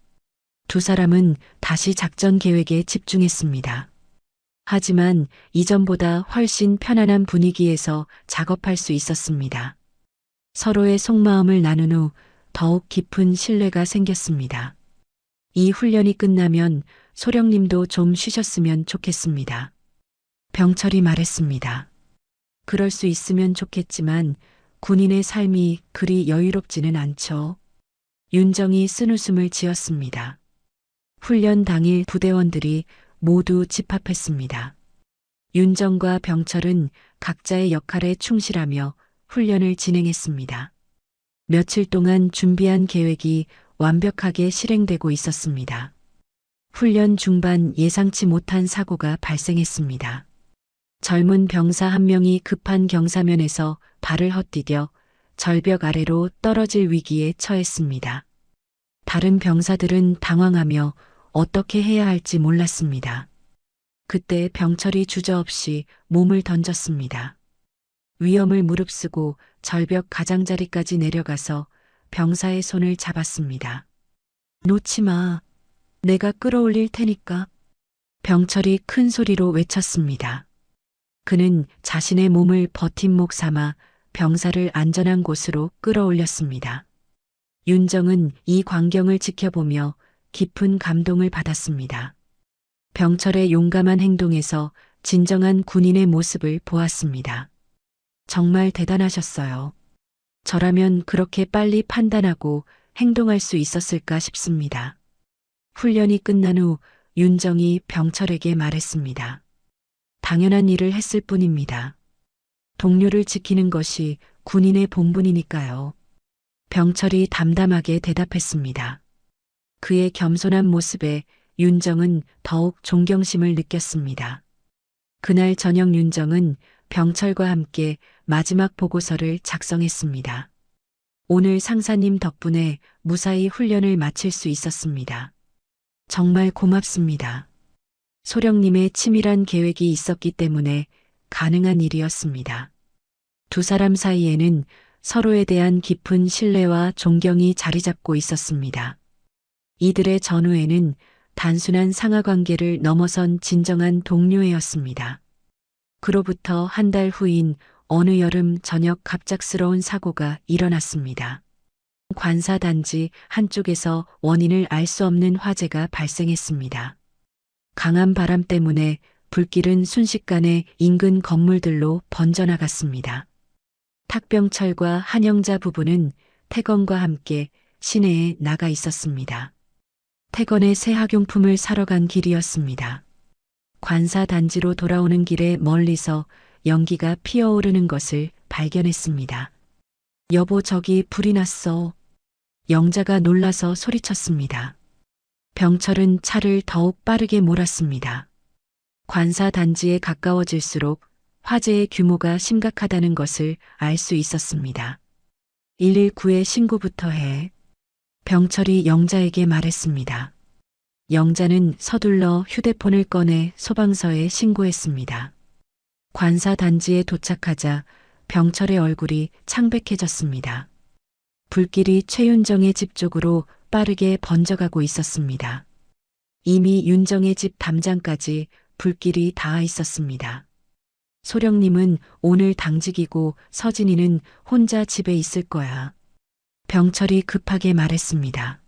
두 사람은 다시 작전 계획에 집중했습니다. 하지만 이전보다 훨씬 편안한 분위기에서 작업할 수 있었습니다. 서로의 속마음을 나눈 후 더욱 깊은 신뢰가 생겼습니다. 이 훈련이 끝나면 소령님도 좀 쉬셨으면 좋겠습니다. 병철이 말했습니다. 그럴 수 있으면 좋겠지만 군인의 삶이 그리 여유롭지는 않죠. 윤정이 쓴웃음을 지었습니다. 훈련 당일 부대원들이 모두 집합했습니다. 윤정과 병철은 각자의 역할에 충실하며 훈련을 진행했습니다. 며칠 동안 준비한 계획이 완벽하게 실행되고 있었습니다. 훈련 중반 예상치 못한 사고가 발생했습니다. 젊은 병사 한 명이 급한 경사면에서 발을 헛디뎌 절벽 아래로 떨어질 위기에 처했습니다. 다른 병사들은 당황하며 어떻게 해야 할지 몰랐습니다. 그때 병철이 주저없이 몸을 던졌습니다. 위험을 무릅쓰고 절벽 가장자리까지 내려가서 병사의 손을 잡았습니다. 놓지 마. 내가 끌어올릴 테니까. 병철이 큰 소리로 외쳤습니다. 그는 자신의 몸을 버팀목 삼아 병사를 안전한 곳으로 끌어올렸습니다. 윤정은 이 광경을 지켜보며 깊은 감동을 받았습니다. 병철의 용감한 행동에서 진정한 군인의 모습을 보았습니다. 정말 대단하셨어요. 저라면 그렇게 빨리 판단하고 행동할 수 있었을까 싶습니다. 훈련이 끝난 후 윤정이 병철에게 말했습니다. 당연한 일을 했을 뿐입니다. 동료를 지키는 것이 군인의 본분이니까요. 병철이 담담하게 대답했습니다. 그의 겸손한 모습에 윤정은 더욱 존경심을 느꼈습니다. 그날 저녁 윤정은 병철과 함께 마지막 보고서를 작성했습니다. 오늘 상사님 덕분에 무사히 훈련을 마칠 수 있었습니다. 정말 고맙습니다. 소령님의 치밀한 계획이 있었기 때문에 가능한 일이었습니다. 두 사람 사이에는 서로에 대한 깊은 신뢰와 존경이 자리 잡고 있었습니다. 이들의 전후에는 단순한 상하 관계를 넘어선 진정한 동료애였습니다. 그로부터 한 달 후인 어느 여름 저녁 갑작스러운 사고가 일어났습니다. 관사단지 한쪽에서 원인을 알 수 없는 화재가 발생했습니다. 강한 바람 때문에 불길은 순식간에 인근 건물들로 번져나갔습니다. 탁병철과 한영자 부부는 태건과 함께 시내에 나가 있었습니다. 태건의 새 학용품을 사러 간 길이었습니다. 관사 단지로 돌아오는 길에 멀리서 연기가 피어오르는 것을 발견했습니다. 여보, 저기 불이 났어. 영자가 놀라서 소리쳤습니다. 병철은 차를 더욱 빠르게 몰았습니다. 관사 단지에 가까워질수록 화재의 규모가 심각하다는 것을 알 수 있었습니다. 119에 신고부터 해. 병철이 영자에게 말했습니다. 영자는 서둘러 휴대폰을 꺼내 소방서에 신고했습니다. 관사 단지에 도착하자 병철의 얼굴이 창백해졌습니다. 불길이 최윤정의 집 쪽으로 빠르게 번져가고 있었습니다. 이미 윤정의 집 담장까지 불길이 닿아 있었습니다. 소령님은 오늘 당직이고 서진이는 혼자 집에 있을 거야. 병철이 급하게 말했습니다.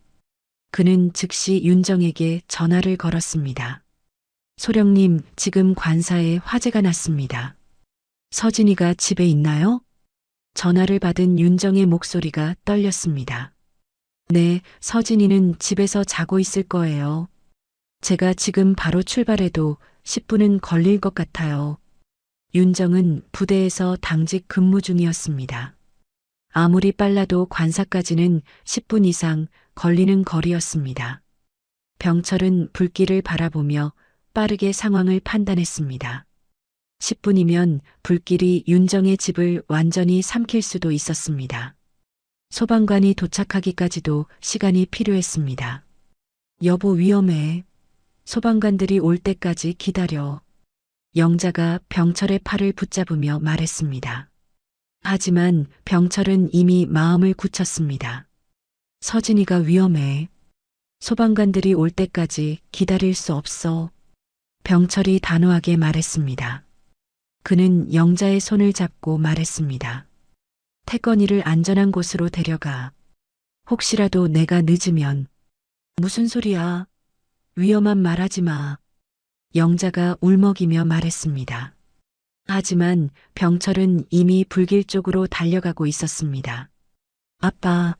그는 즉시 윤정에게 전화를 걸었습니다. 소령님, 지금 관사에 화재가 났습니다. 서진이가 집에 있나요? 전화를 받은 윤정의 목소리가 떨렸습니다. 네, 서진이는 집에서 자고 있을 거예요. 제가 지금 바로 출발해도 10분은 걸릴 것 같아요. 윤정은 부대에서 당직 근무 중이었습니다. 아무리 빨라도 관사까지는 10분 이상 걸리는 거리였습니다. 병철은 불길을 바라보며 빠르게 상황을 판단했습니다. 10분이면 불길이 윤정의 집을 완전히 삼킬 수도 있었습니다. 소방관이 도착하기까지도 시간이 필요했습니다. 여보, 위험해. 소방관들이 올 때까지 기다려. 영자가 병철의 팔을 붙잡으며 말했습니다. 하지만 병철은 이미 마음을 굳혔습니다. 서진이가 위험해. 소방관들이 올 때까지 기다릴 수 없어. 병철이 단호하게 말했습니다. 그는 영자의 손을 잡고 말했습니다. 태건이를 안전한 곳으로 데려가. 혹시라도 내가 늦으면. 무슨 소리야. 위험한 말하지 마. 영자가 울먹이며 말했습니다. 하지만 병철은 이미 불길 쪽으로 달려가고 있었습니다. 아빠.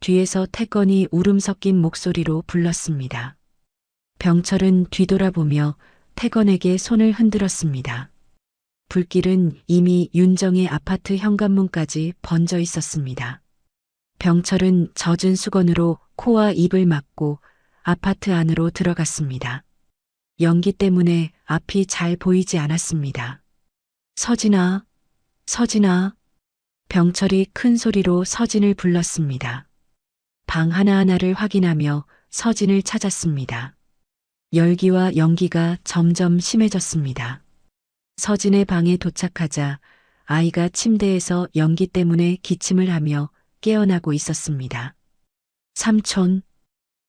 뒤에서 태건이 울음 섞인 목소리로 불렀습니다. 병철은 뒤돌아보며 태건에게 손을 흔들었습니다. 불길은 이미 윤정의 아파트 현관문까지 번져 있었습니다. 병철은 젖은 수건으로 코와 입을 막고 아파트 안으로 들어갔습니다. 연기 때문에 앞이 잘 보이지 않았습니다. 서진아, 서진아. 병철이 큰 소리로 서진을 불렀습니다. 방 하나하나를 확인하며 서진을 찾았습니다. 열기와 연기가 점점 심해졌습니다. 서진의 방에 도착하자 아이가 침대에서 연기 때문에 기침을 하며 깨어나고 있었습니다. 삼촌.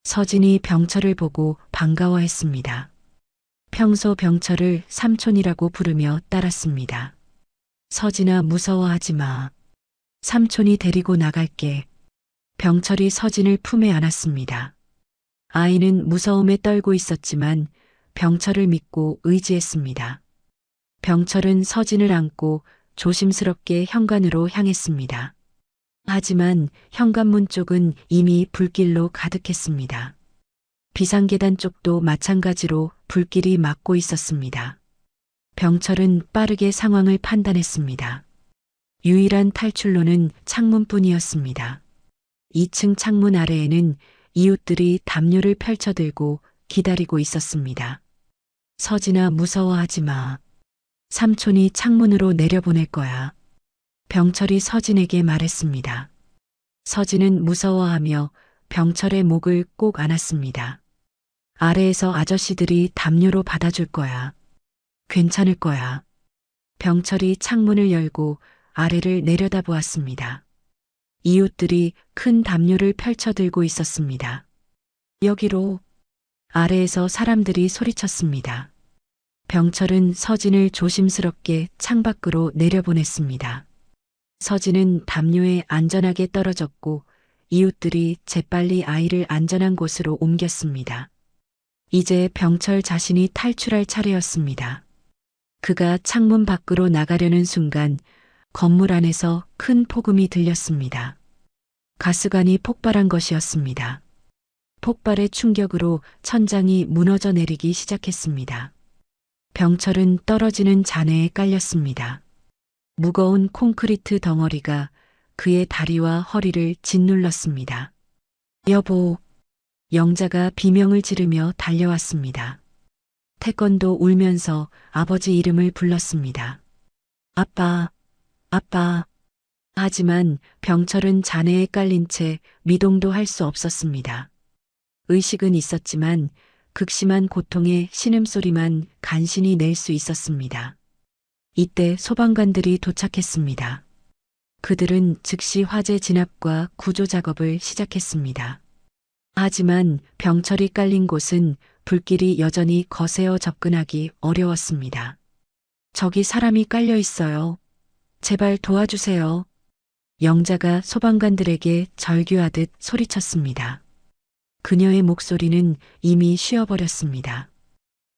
서진이 병철을 보고 반가워했습니다. 평소 병철을 삼촌이라고 부르며 따랐습니다. 서진아, 무서워하지 마. 삼촌이 데리고 나갈게. 병철이 서진을 품에 안았습니다. 아이는 무서움에 떨고 있었지만 병철을 믿고 의지했습니다. 병철은 서진을 안고 조심스럽게 현관으로 향했습니다. 하지만 현관문 쪽은 이미 불길로 가득했습니다. 비상계단 쪽도 마찬가지로 불길이 막고 있었습니다. 병철은 빠르게 상황을 판단했습니다. 유일한 탈출로는 창문뿐이었습니다. 2층 창문 아래에는 이웃들이 담요를 펼쳐들고 기다리고 있었습니다. 서진아, 무서워하지 마. 삼촌이 창문으로 내려보낼 거야. 병철이 서진에게 말했습니다. 서진은 무서워하며 병철의 목을 꼭 안았습니다. 아래에서 아저씨들이 담요로 받아줄 거야. 괜찮을 거야. 병철이 창문을 열고 아래를 내려다보았습니다. 이웃들이 큰 담요를 펼쳐들고 있었습니다. 여기로. 아래에서 사람들이 소리쳤습니다. 병철은 서진을 조심스럽게 창밖으로 내려보냈습니다. 서진은 담요에 안전하게 떨어졌고 이웃들이 재빨리 아이를 안전한 곳으로 옮겼습니다. 이제 병철 자신이 탈출할 차례였습니다. 그가 창문 밖으로 나가려는 순간 건물 안에서 큰 폭음이 들렸습니다. 가스관이 폭발한 것이었습니다. 폭발의 충격으로 천장이 무너져 내리기 시작했습니다. 병철은 떨어지는 잔해에 깔렸습니다. 무거운 콘크리트 덩어리가 그의 다리와 허리를 짓눌렀습니다. 여보, 영자가 비명을 지르며 달려왔습니다. 태권도 울면서 아버지 이름을 불렀습니다. 아빠, 아빠. 하지만 병철은 잔해에 깔린 채 미동도 할 수 없었습니다. 의식은 있었지만 극심한 고통의 신음소리만 간신히 낼 수 있었습니다. 이때 소방관들이 도착했습니다. 그들은 즉시 화재 진압과 구조 작업을 시작했습니다. 하지만 병철이 깔린 곳은 불길이 여전히 거세어 접근하기 어려웠습니다. 저기 사람이 깔려 있어요. 제발 도와주세요. 영자가 소방관들에게 절규하듯 소리쳤습니다. 그녀의 목소리는 이미 쉬어버렸습니다.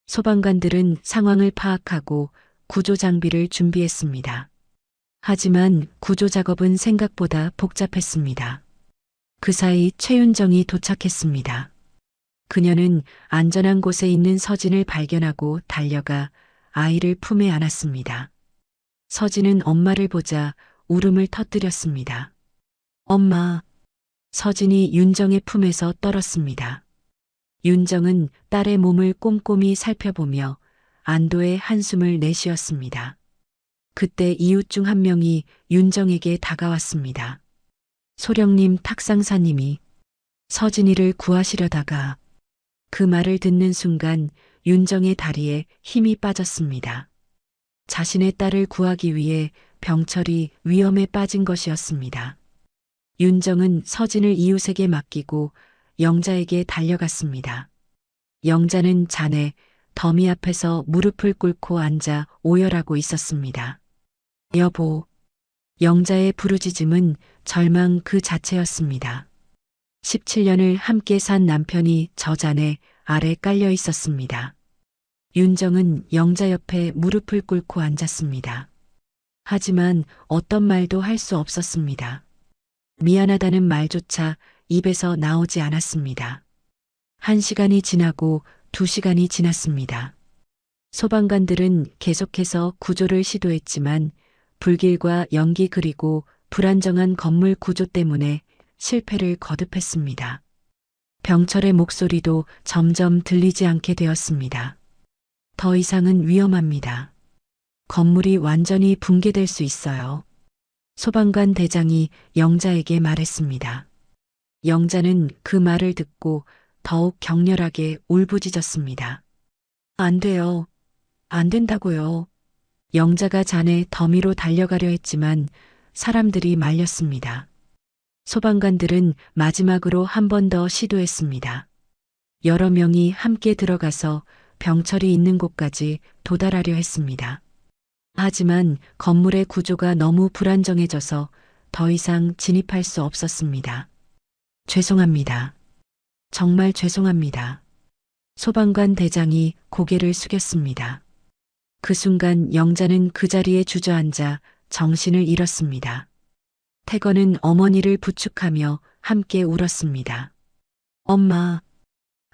소방관들은 상황을 파악하고 구조 장비를 준비했습니다. 하지만 구조 작업은 생각보다 복잡했습니다. 그 사이 최윤정이 도착했습니다. 그녀는 안전한 곳에 있는 서진을 발견하고 달려가 아이를 품에 안았습니다. 서진은 엄마를 보자 울음을 터뜨렸습니다. 엄마. 서진이 윤정의 품에서 떨었습니다. 윤정은 딸의 몸을 꼼꼼히 살펴보며 안도의 한숨을 내쉬었습니다. 그때 이웃 중 한 명이 윤정에게 다가왔습니다. 소령님, 탁상사님이 서진이를 구하시려다가. 그 말을 듣는 순간 윤정의 다리에 힘이 빠졌습니다. 자신의 딸을 구하기 위해 병철이 위험에 빠진 것이었습니다. 윤정은 서진을 이웃에게 맡기고 영자에게 달려갔습니다. 영자는 잔해 더미 앞에서 무릎을 꿇고 앉아 오열하고 있었습니다. 여보. 영자의 부르짖음은 절망 그 자체였습니다. 17년을 함께 산 남편이 저잔해 아래 깔려 있었습니다. 윤정은 영자 옆에 무릎을 꿇고 앉았습니다. 하지만 어떤 말도 할 수 없었습니다. 미안하다는 말조차 입에서 나오지 않았습니다. 1시간이 지나고 2시간이 지났습니다. 소방관들은 계속해서 구조를 시도했지만 불길과 연기 그리고 불안정한 건물 구조 때문에 실패를 거듭했습니다. 병철의 목소리도 점점 들리지 않게 되었습니다. 더 이상은 위험합니다. 건물이 완전히 붕괴될 수 있어요. 소방관 대장이 영자에게 말했습니다. 영자는 그 말을 듣고 더욱 격렬하게 울부짖었습니다. 안 돼요. 안 된다고요. 영자가 잔해 더미로 달려가려 했지만 사람들이 말렸습니다. 소방관들은 마지막으로 한 번 더 시도했습니다. 여러 명이 함께 들어가서 병철이 있는 곳까지 도달하려 했습니다. 하지만 건물의 구조가 너무 불안정해져서 더 이상 진입할 수 없었습니다. 죄송합니다. 정말 죄송합니다. 소방관 대장이 고개를 숙였습니다. 그 순간 영자는 그 자리에 주저앉아 정신을 잃었습니다. 태건은 어머니를 부축하며 함께 울었습니다. 엄마.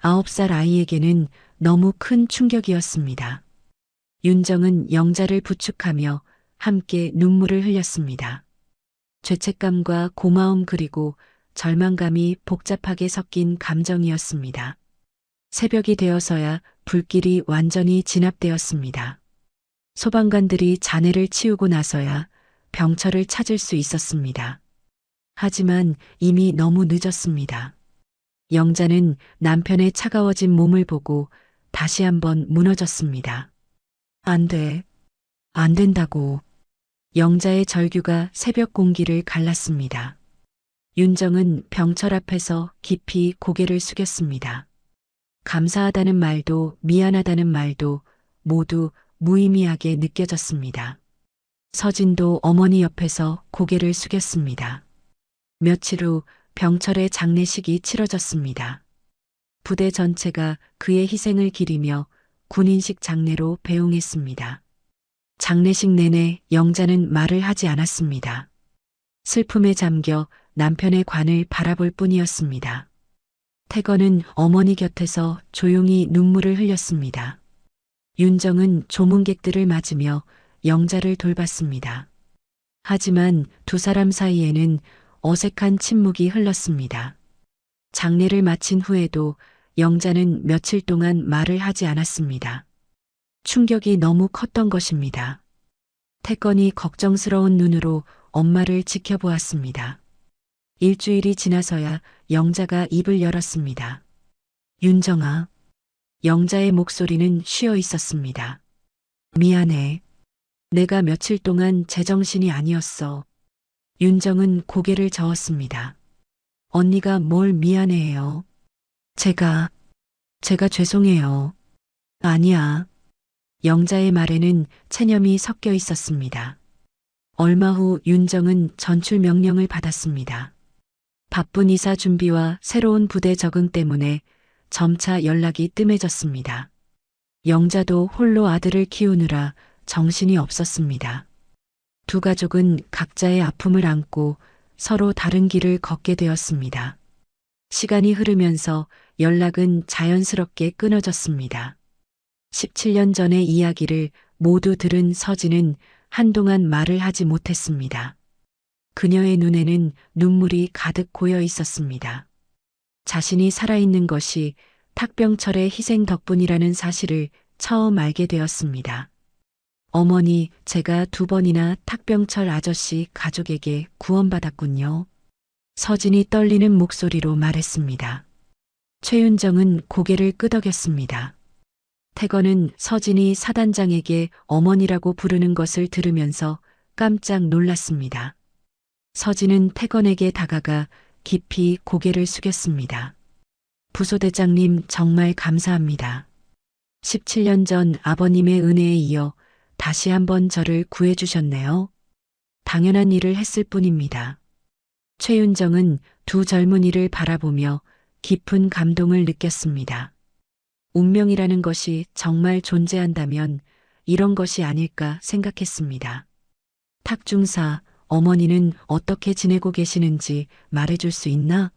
9살 아이에게는 너무 큰 충격이었습니다. 윤정은 영자를 부축하며 함께 눈물을 흘렸습니다. 죄책감과 고마움 그리고 절망감이 복잡하게 섞인 감정이었습니다. 새벽이 되어서야 불길이 완전히 진압되었습니다. 소방관들이 잔해를 치우고 나서야 병철을 찾을 수 있었습니다. 하지만 이미 너무 늦었습니다. 영자는 남편의 차가워진 몸을 보고 다시 한번 무너졌습니다. 안 돼. 안 된다고. 영자의 절규가 새벽 공기를 갈랐습니다. 윤정은 병철 앞에서 깊이 고개를 숙였습니다. 감사하다는 말도 미안하다는 말도 모두 무의미하게 느껴졌습니다. 서진도 어머니 옆에서 고개를 숙였습니다. 며칠 후 병철의 장례식이 치러졌습니다. 부대 전체가 그의 희생을 기리며 군인식 장례로 배웅했습니다. 장례식 내내 영자는 말을 하지 않았습니다. 슬픔에 잠겨 남편의 관을 바라볼 뿐이었습니다. 태건은 어머니 곁에서 조용히 눈물을 흘렸습니다. 윤정은 조문객들을 맞으며 영자를 돌봤습니다. 하지만 두 사람 사이에는 어색한 침묵이 흘렀습니다. 장례를 마친 후에도 영자는 며칠 동안 말을 하지 않았습니다. 충격이 너무 컸던 것입니다. 태건이 걱정스러운 눈으로 엄마를 지켜보았습니다. 일주일이 지나서야 영자가 입을 열었습니다. 윤정아. 영자의 목소리는 쉬어 있었습니다. 미안해. 내가 며칠 동안 제정신이 아니었어. 윤정은 고개를 저었습니다. 언니가 뭘 미안해해요. 제가 죄송해요. 아니야. 영자의 말에는 체념이 섞여 있었습니다. 얼마 후 윤정은 전출 명령을 받았습니다. 바쁜 이사 준비와 새로운 부대 적응 때문에 점차 연락이 뜸해졌습니다. 영자도 홀로 아들을 키우느라 정신이 없었습니다. 두 가족은 각자의 아픔을 안고 서로 다른 길을 걷게 되었습니다. 시간이 흐르면서 연락은 자연스럽게 끊어졌습니다. 17년 전의 이야기를 모두 들은 서진은 한동안 말을 하지 못했습니다. 그녀의 눈에는 눈물이 가득 고여 있었습니다. 자신이 살아있는 것이 탁병철의 희생 덕분이라는 사실을 처음 알게 되었습니다. 어머니, 제가 2번이나 탁병철 아저씨 가족에게 구원받았군요. 서진이 떨리는 목소리로 말했습니다. 최윤정은 고개를 끄덕였습니다. 태건은 서진이 사단장에게 어머니라고 부르는 것을 들으면서 깜짝 놀랐습니다. 서진은 태건에게 다가가 깊이 고개를 숙였습니다. 부소대장님 정말 감사합니다. 17년 전 아버님의 은혜에 이어 다시 한번 저를 구해주셨네요. 당연한 일을 했을 뿐입니다. 최윤정은 두 젊은이를 바라보며 깊은 감동을 느꼈습니다. 운명이라는 것이 정말 존재한다면 이런 것이 아닐까 생각했습니다. 탁중사, 어머니는 어떻게 지내고 계시는지 말해줄 수 있나?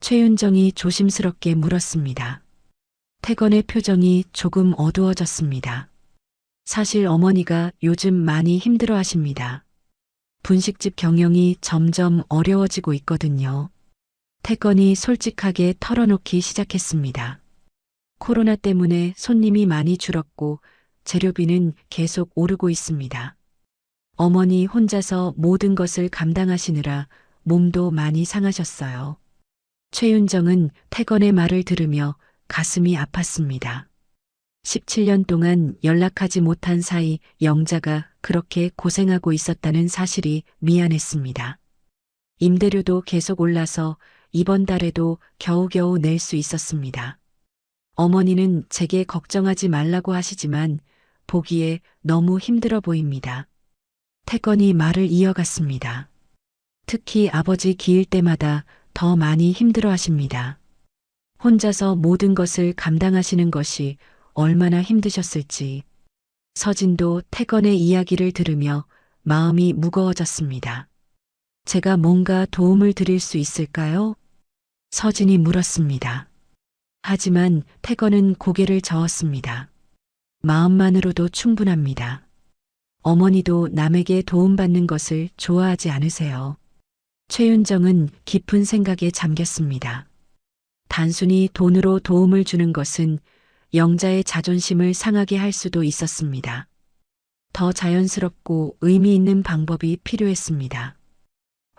최윤정이 조심스럽게 물었습니다. 태건의 표정이 조금 어두워졌습니다. 사실 어머니가 요즘 많이 힘들어 하십니다. 분식집 경영이 점점 어려워지고 있거든요. 태건이 솔직하게 털어놓기 시작했습니다. 코로나 때문에 손님이 많이 줄었고 재료비는 계속 오르고 있습니다. 어머니 혼자서 모든 것을 감당하시느라 몸도 많이 상하셨어요. 최윤정은 태건의 말을 들으며 가슴이 아팠습니다. 17년 동안 연락하지 못한 사이 영자가 그렇게 고생하고 있었다는 사실이 미안했습니다. 임대료도 계속 올라서 이번 달에도 겨우겨우 낼 수 있었습니다. 어머니는 제게 걱정하지 말라고 하시지만 보기에 너무 힘들어 보입니다. 태건이 말을 이어갔습니다. 특히 아버지 기일 때마다 더 많이 힘들어 하십니다. 혼자서 모든 것을 감당하시는 것이 얼마나 힘드셨을지. 서진도 태건의 이야기를 들으며 마음이 무거워졌습니다. 제가 뭔가 도움을 드릴 수 있을까요? 서진이 물었습니다. 하지만 태건은 고개를 저었습니다. 마음만으로도 충분합니다. 어머니도 남에게 도움받는 것을 좋아하지 않으세요. 최윤정은 깊은 생각에 잠겼습니다. 단순히 돈으로 도움을 주는 것은 영자의 자존심을 상하게 할 수도 있었습니다. 더 자연스럽고 의미 있는 방법이 필요했습니다.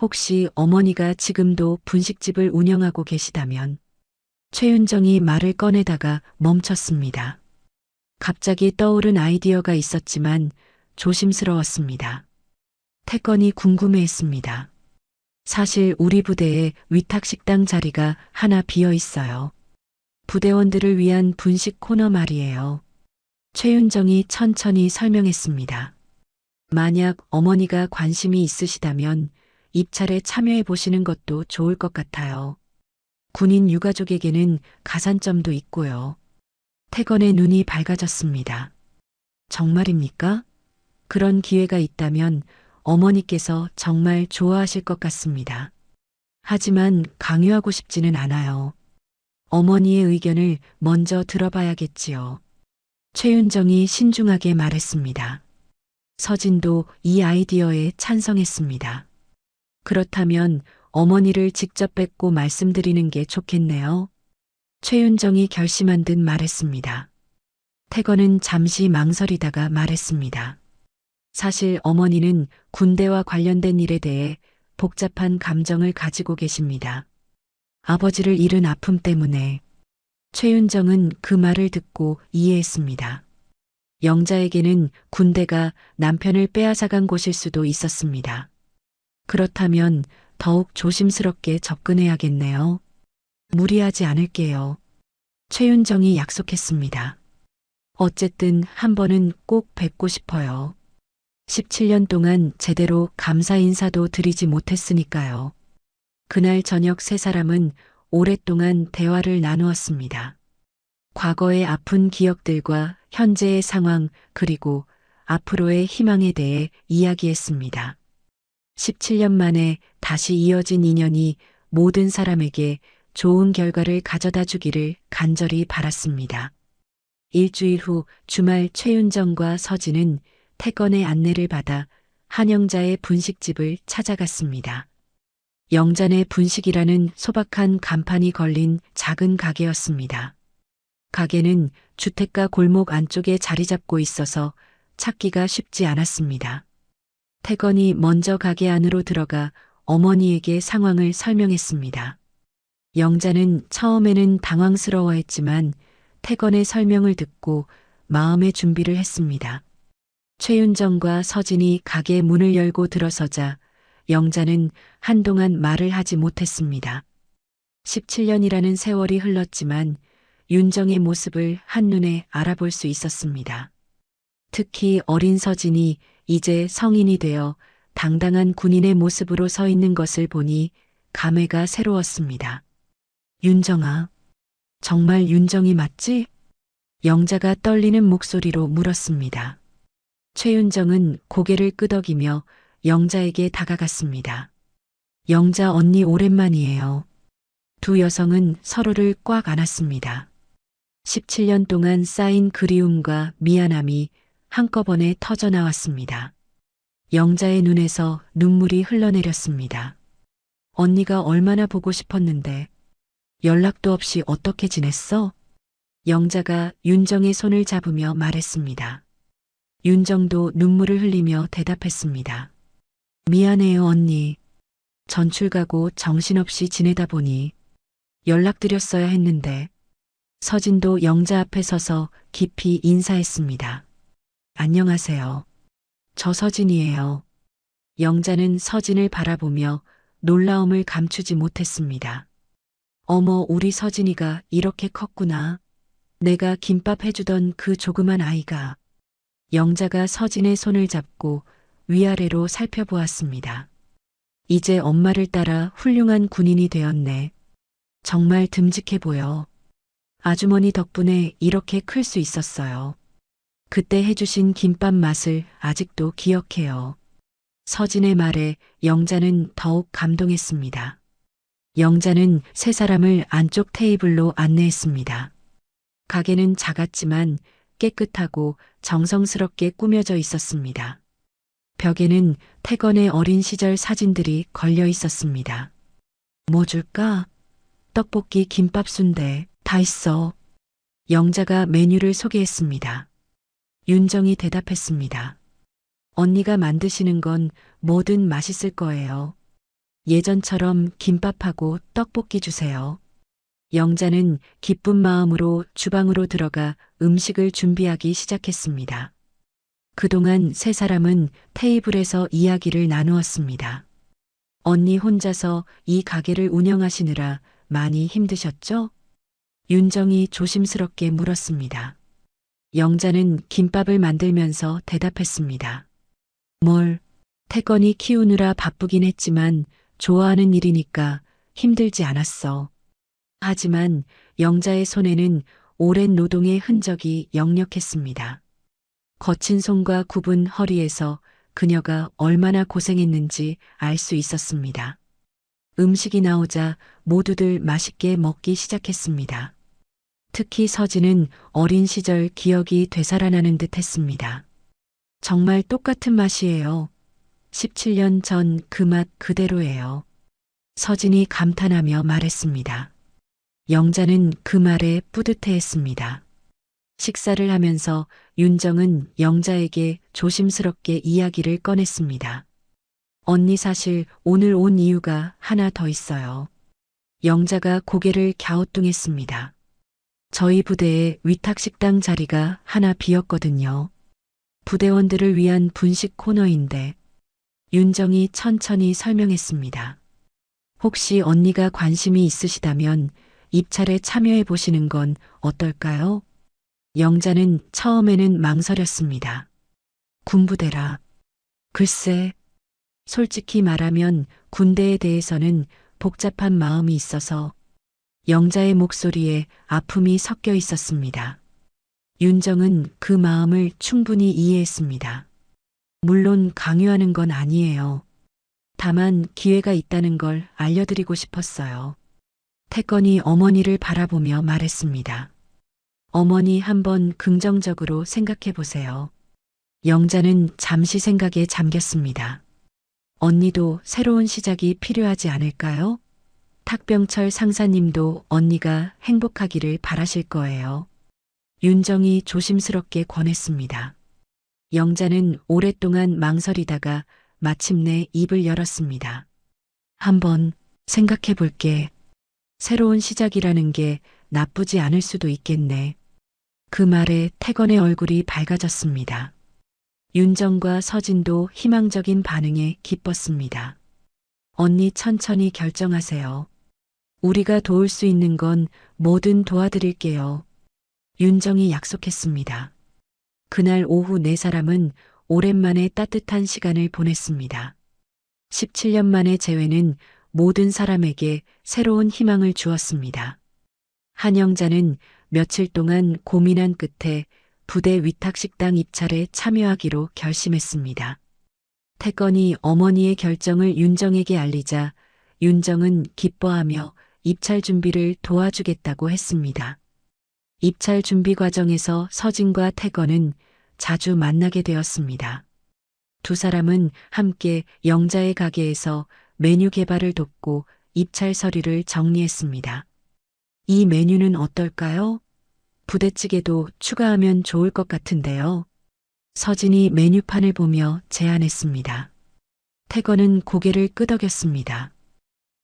혹시 어머니가 지금도 분식집을 운영하고 계시다면? 최윤정이 말을 꺼내다가 멈췄습니다. 갑자기 떠오른 아이디어가 있었지만 조심스러웠습니다. 태건이 궁금해했습니다. 사실 우리 부대에 위탁식당 자리가 하나 비어 있어요. 부대원들을 위한 분식 코너 말이에요. 최윤정이 천천히 설명했습니다. 만약 어머니가 관심이 있으시다면 입찰에 참여해 보시는 것도 좋을 것 같아요. 군인 유가족에게는 가산점도 있고요. 태건의 눈이 밝아졌습니다. 정말입니까? 그런 기회가 있다면 어머니께서 정말 좋아하실 것 같습니다. 하지만 강요하고 싶지는 않아요. 어머니의 의견을 먼저 들어봐야겠지요. 최윤정이 신중하게 말했습니다. 서진도 이 아이디어에 찬성했습니다. 그렇다면 어머니를 직접 뵙고 말씀드리는 게 좋겠네요. 최윤정이 결심한 듯 말했습니다. 태건은 잠시 망설이다가 말했습니다. 사실 어머니는 군대와 관련된 일에 대해 복잡한 감정을 가지고 계십니다. 아버지를 잃은 아픔 때문에. 최윤정은 그 말을 듣고 이해했습니다. 영자에게는 군대가 남편을 빼앗아간 곳일 수도 있었습니다. 그렇다면 더욱 조심스럽게 접근해야겠네요. 무리하지 않을게요. 최윤정이 약속했습니다. 어쨌든 한 번은 꼭 뵙고 싶어요. 17년 동안 제대로 감사 인사도 드리지 못했으니까요. 그날 저녁 세 사람은 오랫동안 대화를 나누었습니다. 과거의 아픈 기억들과 현재의 상황 그리고 앞으로의 희망에 대해 이야기했습니다. 17년 만에 다시 이어진 인연이 모든 사람에게 좋은 결과를 가져다 주기를 간절히 바랐습니다. 일주일 후 주말 최윤정과 서진은 태건의 안내를 받아 한영자의 분식집을 찾아갔습니다. 영잔의 분식이라는 소박한 간판이 걸린 작은 가게였습니다. 가게는 주택가 골목 안쪽에 자리 잡고 있어서 찾기가 쉽지 않았습니다. 태건이 먼저 가게 안으로 들어가 어머니에게 상황을 설명했습니다. 영자는 처음에는 당황스러워했지만 태건의 설명을 듣고 마음의 준비를 했습니다. 최윤정과 서진이 가게 문을 열고 들어서자 영자는 한동안 말을 하지 못했습니다. 17년이라는 세월이 흘렀지만 윤정의 모습을 한눈에 알아볼 수 있었습니다. 특히 어린 서진이 이제 성인이 되어 당당한 군인의 모습으로 서 있는 것을 보니 감회가 새로웠습니다. 윤정아, 정말 윤정이 맞지? 영자가 떨리는 목소리로 물었습니다. 최윤정은 고개를 끄덕이며 영자에게 다가갔습니다. 영자 언니 오랜만이에요. 두 여성은 서로를 꽉 안았습니다. 17년 동안 쌓인 그리움과 미안함이 한꺼번에 터져나왔습니다. 영자의 눈에서 눈물이 흘러내렸습니다. 언니가 얼마나 보고 싶었는데 연락도 없이 어떻게 지냈어? 영자가 윤정의 손을 잡으며 말했습니다. 윤정도 눈물을 흘리며 대답했습니다. 미안해요 언니. 전출 가고 정신없이 지내다 보니 연락드렸어야 했는데. 서진도 영자 앞에 서서 깊이 인사했습니다. 안녕하세요. 저 서진이에요. 영자는 서진을 바라보며 놀라움을 감추지 못했습니다. 어머, 우리 서진이가 이렇게 컸구나. 내가 김밥 해주던 그 조그만 아이가. 영자가 서진의 손을 잡고 위아래로 살펴보았습니다. 이제 엄마를 따라 훌륭한 군인이 되었네. 정말 듬직해 보여. 아주머니 덕분에 이렇게 클 수 있었어요. 그때 해주신 김밥 맛을 아직도 기억해요. 서진의 말에 영자는 더욱 감동했습니다. 영자는 세 사람을 안쪽 테이블로 안내했습니다. 가게는 작았지만 깨끗하고 정성스럽게 꾸며져 있었습니다. 벽에는 태건의 어린 시절 사진들이 걸려 있었습니다. 뭐 줄까? 떡볶이, 김밥, 순대 다 있어. 영자가 메뉴를 소개했습니다. 윤정이 대답했습니다. 언니가 만드시는 건 뭐든 맛있을 거예요. 예전처럼 김밥하고 떡볶이 주세요. 영자는 기쁜 마음으로 주방으로 들어가 음식을 준비하기 시작했습니다. 그동안 세 사람은 테이블에서 이야기를 나누었습니다. 언니 혼자서 이 가게를 운영하시느라 많이 힘드셨죠? 윤정이 조심스럽게 물었습니다. 영자는 김밥을 만들면서 대답했습니다. 뭘, 태건이 키우느라 바쁘긴 했지만 좋아하는 일이니까 힘들지 않았어. 하지만 영자의 손에는 오랜 노동의 흔적이 역력했습니다. 거친 손과 굽은 허리에서 그녀가 얼마나 고생했는지 알 수 있었습니다. 음식이 나오자 모두들 맛있게 먹기 시작했습니다. 특히 서진은 어린 시절 기억이 되살아나는 듯 했습니다. 정말 똑같은 맛이에요. 17년 전 그 맛 그대로예요. 서진이 감탄하며 말했습니다. 영자는 그 말에 뿌듯해했습니다. 식사를 하면서 윤정은 영자에게 조심스럽게 이야기를 꺼냈습니다. 언니 사실 오늘 온 이유가 하나 더 있어요. 영자가 고개를 갸우뚱했습니다. 저희 부대에 위탁식당 자리가 하나 비었거든요. 부대원들을 위한 분식 코너인데 윤정이 천천히 설명했습니다. 혹시 언니가 관심이 있으시다면 입찰에 참여해 보시는 건 어떨까요? 영자는 처음에는 망설였습니다. 군부대라. 글쎄, 솔직히 말하면 군대에 대해서는 복잡한 마음이 있어서 영자의 목소리에 아픔이 섞여 있었습니다. 윤정은 그 마음을 충분히 이해했습니다. 물론 강요하는 건 아니에요. 다만 기회가 있다는 걸 알려드리고 싶었어요. 태건이 어머니를 바라보며 말했습니다. 어머니 한번 긍정적으로 생각해 보세요. 영자는 잠시 생각에 잠겼습니다. 언니도 새로운 시작이 필요하지 않을까요? 탁병철 상사님도 언니가 행복하기를 바라실 거예요. 윤정이 조심스럽게 권했습니다. 영자는 오랫동안 망설이다가 마침내 입을 열었습니다. 한번 생각해 볼게. 새로운 시작이라는 게 나쁘지 않을 수도 있겠네. 그 말에 태건의 얼굴이 밝아졌습니다. 윤정과 서진도 희망적인 반응에 기뻤습니다. 언니 천천히 결정하세요. 우리가 도울 수 있는 건 뭐든 도와드릴게요. 윤정이 약속했습니다. 그날 오후 네 사람은 오랜만에 따뜻한 시간을 보냈습니다. 17년 만의 재회는 모든 사람에게 새로운 희망을 주었습니다. 한영자는 며칠 동안 고민한 끝에 부대 위탁식당 입찰에 참여하기로 결심했습니다. 태건이 어머니의 결정을 윤정에게 알리자 윤정은 기뻐하며 입찰 준비를 도와주겠다고 했습니다. 입찰 준비 과정에서 서진과 태건은 자주 만나게 되었습니다. 두 사람은 함께 영자의 가게에서 메뉴 개발을 돕고 입찰 서류를 정리했습니다. 이 메뉴는 어떨까요? 부대찌개도 추가하면 좋을 것 같은데요. 서진이 메뉴판을 보며 제안했습니다. 태건은 고개를 끄덕였습니다.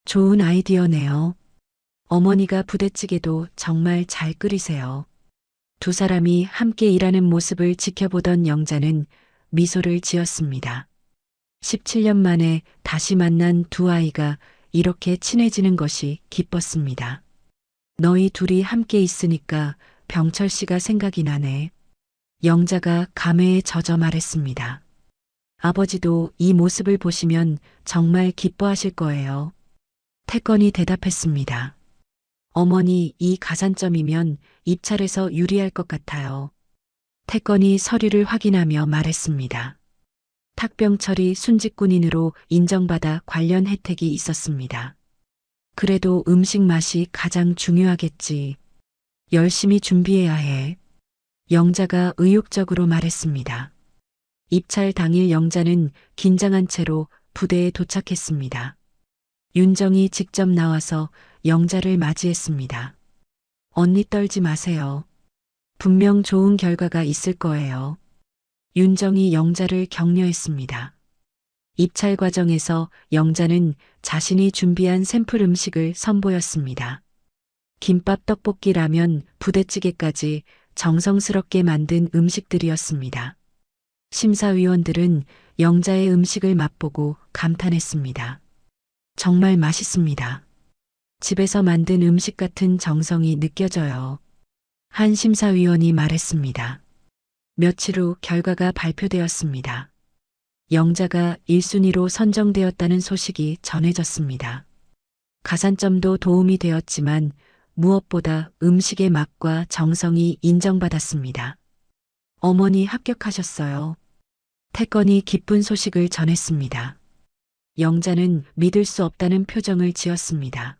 좋은 아이디어네요. 어머니가 부대찌개도 정말 잘 끓이세요. 두 사람이 함께 일하는 모습을 지켜보던 영자는 미소를 지었습니다. 17년 만에 다시 만난 두 아이가 이렇게 친해지는 것이 기뻤습니다. 너희 둘이 함께 있으니까 병철 씨가 생각이 나네. 영자가 감회에 젖어 말했습니다. 아버지도 이 모습을 보시면 정말 기뻐하실 거예요. 태건이 대답했습니다. 어머니 이 가산점이면 입찰에서 유리할 것 같아요. 태건이 서류를 확인하며 말했습니다. 탁병철이 순직군인으로 인정받아 관련 혜택이 있었습니다. 그래도 음식 맛이 가장 중요하겠지. 열심히 준비해야 해. 영자가 의욕적으로 말했습니다. 입찰 당일 영자는 긴장한 채로 부대에 도착했습니다. 윤정이 직접 나와서 영자를 맞이했습니다. 언니 떨지 마세요. 분명 좋은 결과가 있을 거예요. 윤정이 영자를 격려했습니다. 입찰 과정에서 영자는 자신이 준비한 샘플 음식을 선보였습니다. 김밥, 떡볶이, 라면, 부대찌개까지 정성스럽게 만든 음식들이었습니다. 심사위원들은 영자의 음식을 맛보고 감탄했습니다. 정말 맛있습니다. 집에서 만든 음식 같은 정성이 느껴져요. 한 심사위원이 말했습니다. 며칠 후 결과가 발표되었습니다. 영자가 1순위로 선정되었다는 소식이 전해졌습니다. 가산점도 도움이 되었지만 무엇보다 음식의 맛과 정성이 인정받았습니다. 어머니 합격하셨어요. 태건이 기쁜 소식을 전했습니다. 영자는 믿을 수 없다는 표정을 지었습니다.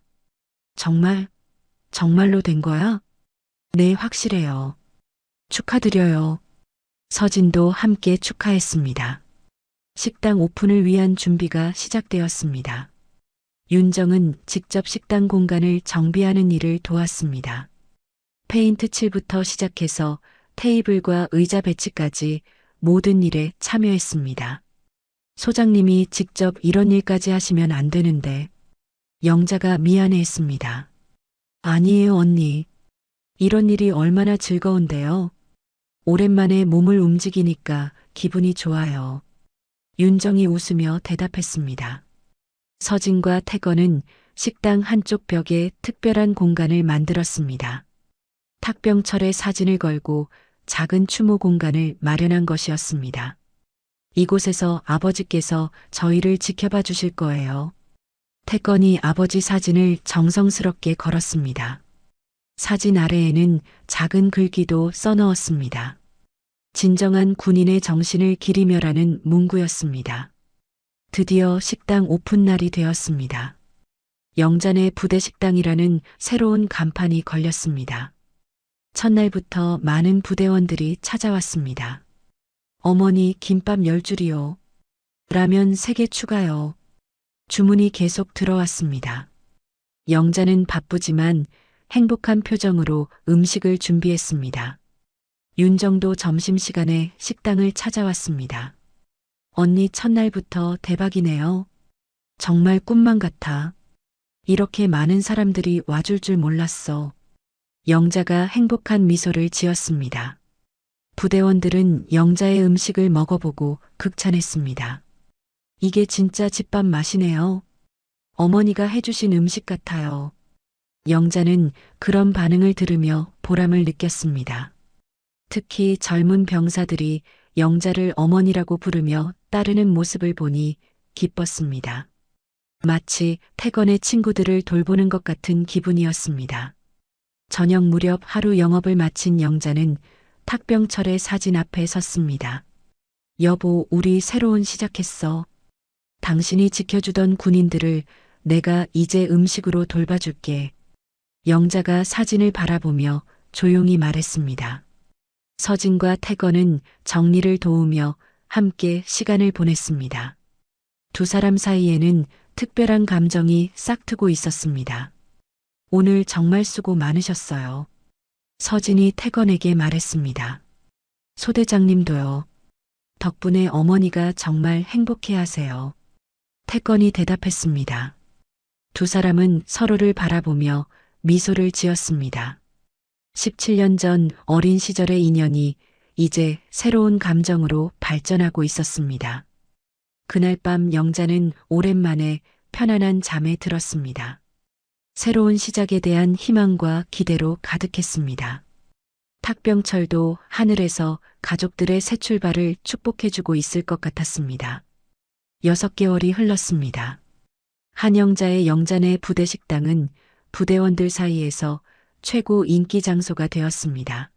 정말로 된 거야? 네, 확실해요. 축하드려요. 서진도 함께 축하했습니다. 식당 오픈을 위한 준비가 시작되었습니다. 윤정은 직접 식당 공간을 정비하는 일을 도왔습니다. 페인트 칠부터 시작해서 테이블과 의자 배치까지 모든 일에 참여했습니다. 소장님이 직접 이런 일까지 하시면 안 되는데 영자가 미안해했습니다. 아니에요, 언니. 이런 일이 얼마나 즐거운데요. 오랜만에 몸을 움직이니까 기분이 좋아요. 윤정이 웃으며 대답했습니다. 서진과 태건은 식당 한쪽 벽에 특별한 공간을 만들었습니다. 탁병철의 사진을 걸고 작은 추모 공간을 마련한 것이었습니다. 이곳에서 아버지께서 저희를 지켜봐 주실 거예요. 태건이 아버지 사진을 정성스럽게 걸었습니다. 사진 아래에는 작은 글귀도 써넣었습니다. 진정한 군인의 정신을 기리며라는 문구였습니다. 드디어 식당 오픈 날이 되었습니다. 영잔의 부대식당이라는 새로운 간판이 걸렸습니다. 첫날부터 많은 부대원들이 찾아왔습니다. 어머니, 김밥 10줄이요. 라면 3개 추가요. 주문이 계속 들어왔습니다. 영자는 바쁘지만 행복한 표정으로 음식을 준비했습니다. 윤정도 점심시간에 식당을 찾아왔습니다. 언니, 첫날부터 대박이네요. 정말 꿈만 같아. 이렇게 많은 사람들이 와줄 줄 몰랐어. 영자가 행복한 미소를 지었습니다. 부대원들은 영자의 음식을 먹어보고 극찬했습니다. 이게 진짜 집밥 맛이네요. 어머니가 해주신 음식 같아요. 영자는 그런 반응을 들으며 보람을 느꼈습니다. 특히 젊은 병사들이 영자를 어머니라고 부르며 따르는 모습을 보니 기뻤습니다. 마치 태건의 친구들을 돌보는 것 같은 기분이었습니다. 저녁 무렵 하루 영업을 마친 영자는 탁병철의 사진 앞에 섰습니다. 여보, 우리 새로운 시작했어. 당신이 지켜주던 군인들을 내가 이제 음식으로 돌봐줄게. 영자가 사진을 바라보며 조용히 말했습니다. 서진과 태건은 정리를 도우며 함께 시간을 보냈습니다. 두 사람 사이에는 특별한 감정이 싹트고 있었습니다. 오늘 정말 수고 많으셨어요. 서진이 태건에게 말했습니다. 소대장님도요. 덕분에 어머니가 정말 행복해하세요. 태건이 대답했습니다. 두 사람은 서로를 바라보며 미소를 지었습니다. 17년 전 어린 시절의 인연이 이제 새로운 감정으로 발전하고 있었습니다. 그날 밤 영자는 오랜만에 편안한 잠에 들었습니다. 새로운 시작에 대한 희망과 기대로 가득했습니다. 탁병철도 하늘에서 가족들의 새 출발을 축복해주고 있을 것 같았습니다. 6개월이 흘렀습니다. 한영자의 영잔의 부대 식당은 부대원들 사이에서 최고 인기 장소가 되었습니다.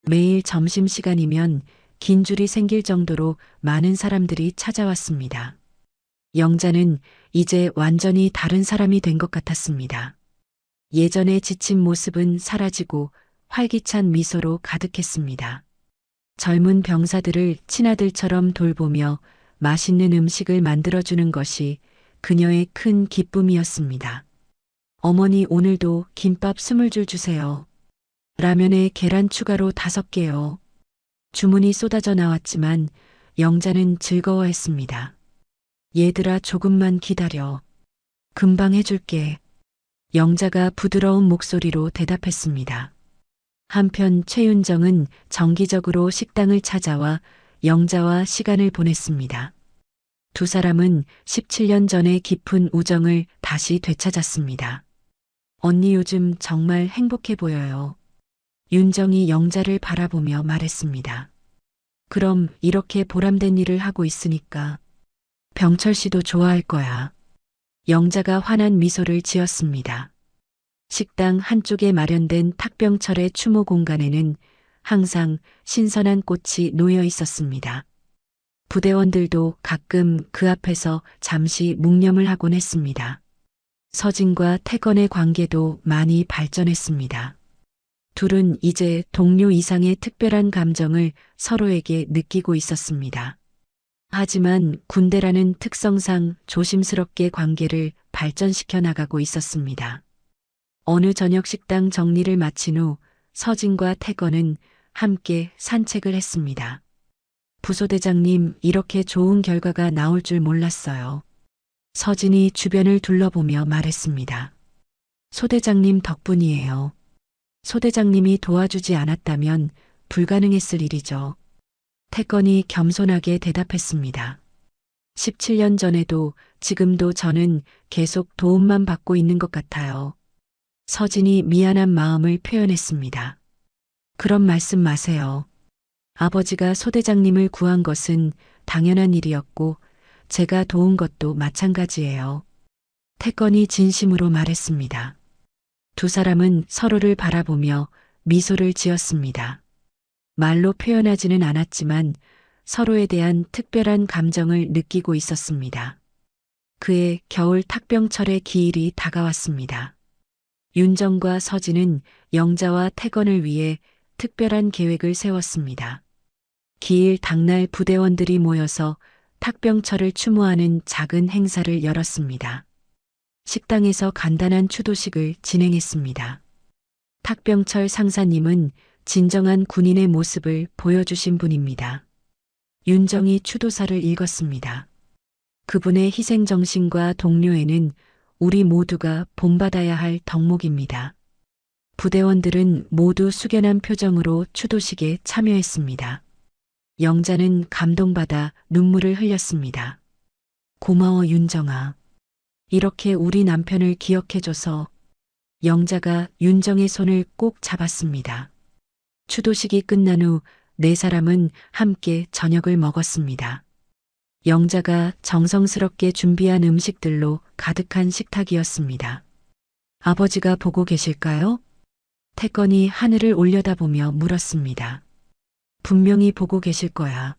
매일 점심시간이면 긴 줄이 생길 정도로 많은 사람들이 찾아왔습니다. 영자는 이제 완전히 다른 사람이 된 것 같았습니다. 예전의 지친 모습은 사라지고 활기찬 미소로 가득했습니다. 젊은 병사들을 친아들처럼 돌보며 맛있는 음식을 만들어주는 것이 그녀의 큰 기쁨이었습니다. 어머니, 오늘도 김밥 20줄 주세요. 라면에 계란 추가로 5개요. 주문이 쏟아져 나왔지만 영자는 즐거워했습니다. 얘들아, 조금만 기다려. 금방 해줄게. 영자가 부드러운 목소리로 대답했습니다. 한편 최윤정은 정기적으로 식당을 찾아와 영자와 시간을 보냈습니다. 두 사람은 17년 전의 깊은 우정을 다시 되찾았습니다. 언니, 요즘 정말 행복해 보여요. 윤정이 영자를 바라보며 말했습니다. 그럼 이렇게 보람된 일을 하고 있으니까 병철 씨도 좋아할 거야. 영자가 환한 미소를 지었습니다. 식당 한쪽에 마련된 탁병철의 추모 공간에는 항상 신선한 꽃이 놓여 있었습니다. 부대원들도 가끔 그 앞에서 잠시 묵념을 하곤 했습니다. 서진과 태건의 관계도 많이 발전했습니다. 둘은 이제 동료 이상의 특별한 감정을 서로에게 느끼고 있었습니다. 하지만 군대라는 특성상 조심스럽게 관계를 발전시켜 나가고 있었습니다. 어느 저녁 식당 정리를 마친 후 서진과 태건은 함께 산책을 했습니다. 부소대장님, 이렇게 좋은 결과가 나올 줄 몰랐어요. 서진이 주변을 둘러보며 말했습니다. 소대장님 덕분이에요. 소대장님이 도와주지 않았다면 불가능했을 일이죠. 태건이 겸손하게 대답했습니다. 17년 전에도 지금도 저는 계속 도움만 받고 있는 것 같아요. 서진이 미안한 마음을 표현했습니다. 그런 말씀 마세요. 아버지가 소대장님을 구한 것은 당연한 일이었고 제가 도운 것도 마찬가지예요. 태건이 진심으로 말했습니다. 두 사람은 서로를 바라보며 미소를 지었습니다. 말로 표현하지는 않았지만 서로에 대한 특별한 감정을 느끼고 있었습니다. 그해 겨울 탁병철의 기일이 다가왔습니다. 윤정과 서진은 영자와 태건을 위해 특별한 계획을 세웠습니다. 기일 당날 부대원들이 모여서 탁병철을 추모하는 작은 행사를 열었습니다. 식당에서 간단한 추도식을 진행했습니다. 탁병철 상사님은 진정한 군인의 모습을 보여주신 분입니다. 윤정이 추도사를 읽었습니다. 그분의 희생정신과 동료애는 우리 모두가 본받아야 할 덕목입니다. 부대원들은 모두 숙연한 표정으로 추도식에 참여했습니다. 영자는 감동받아 눈물을 흘렸습니다. 고마워 윤정아. 이렇게 우리 남편을 기억해줘서. 영자가 윤정의 손을 꼭 잡았습니다. 추도식이 끝난 후 네 사람은 함께 저녁을 먹었습니다. 영자가 정성스럽게 준비한 음식들로 가득한 식탁이었습니다. 아버지가 보고 계실까요? 태건이 하늘을 올려다보며 물었습니다. 분명히 보고 계실 거야.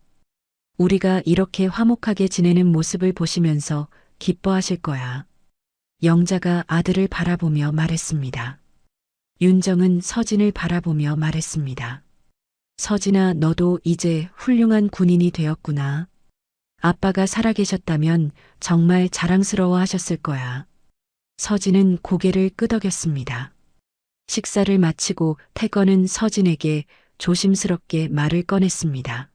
우리가 이렇게 화목하게 지내는 모습을 보시면서 기뻐하실 거야. 영자가 아들을 바라보며 말했습니다. 윤정은 서진을 바라보며 말했습니다. 서진아, 너도 이제 훌륭한 군인이 되었구나. 아빠가 살아계셨다면 정말 자랑스러워 하셨을 거야. 서진은 고개를 끄덕였습니다. 식사를 마치고 태건은 서진에게 조심스럽게 말을 꺼냈습니다.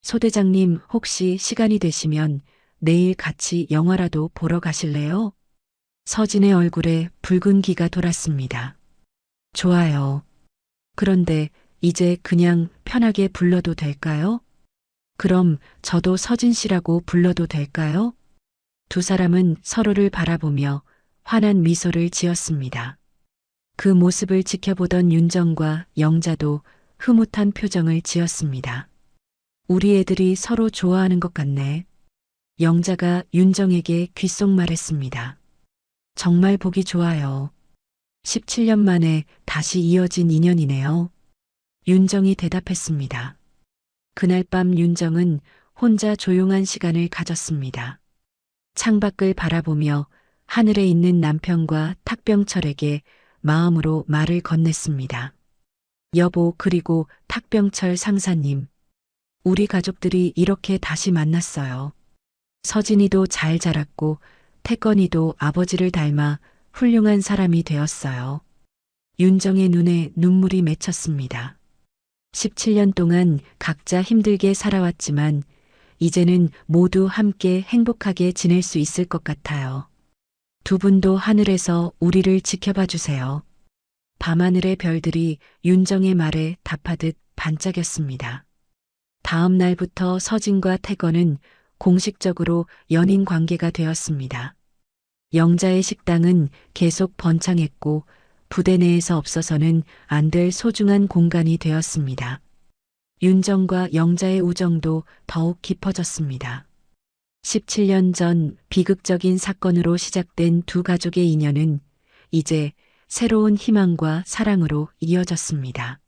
소대장님, 혹시 시간이 되시면 내일 같이 영화라도 보러 가실래요? 서진의 얼굴에 붉은 기가 돌았습니다. 좋아요. 그런데 이제 그냥 편하게 불러도 될까요? 그럼 저도 서진 씨라고 불러도 될까요? 두 사람은 서로를 바라보며 환한 미소를 지었습니다. 그 모습을 지켜보던 윤정과 영자도 흐뭇한 표정을 지었습니다. 우리 애들이 서로 좋아하는 것 같네. 영자가 윤정에게 귓속 말했습니다. 정말 보기 좋아요. 17년 만에 다시 이어진 인연이네요. 윤정이 대답했습니다. 그날 밤 윤정은 혼자 조용한 시간을 가졌습니다. 창밖을 바라보며 하늘에 있는 남편과 탁병철에게 마음으로 말을 건넸습니다. 여보, 그리고 탁병철 상사님. 우리 가족들이 이렇게 다시 만났어요. 서진이도 잘 자랐고 태건이도 아버지를 닮아 훌륭한 사람이 되었어요. 윤정의 눈에 눈물이 맺혔습니다. 17년 동안 각자 힘들게 살아왔지만 이제는 모두 함께 행복하게 지낼 수 있을 것 같아요. 두 분도 하늘에서 우리를 지켜봐 주세요. 밤하늘의 별들이 윤정의 말에 답하듯 반짝였습니다. 다음 날부터 서진과 태건은 공식적으로 연인 관계가 되었습니다. 영자의 식당은 계속 번창했고 부대 내에서 없어서는 안 될 소중한 공간이 되었습니다. 윤정과 영자의 우정도 더욱 깊어졌습니다. 17년 전 비극적인 사건으로 시작된 두 가족의 인연은 이제 새로운 희망과 사랑으로 이어졌습니다.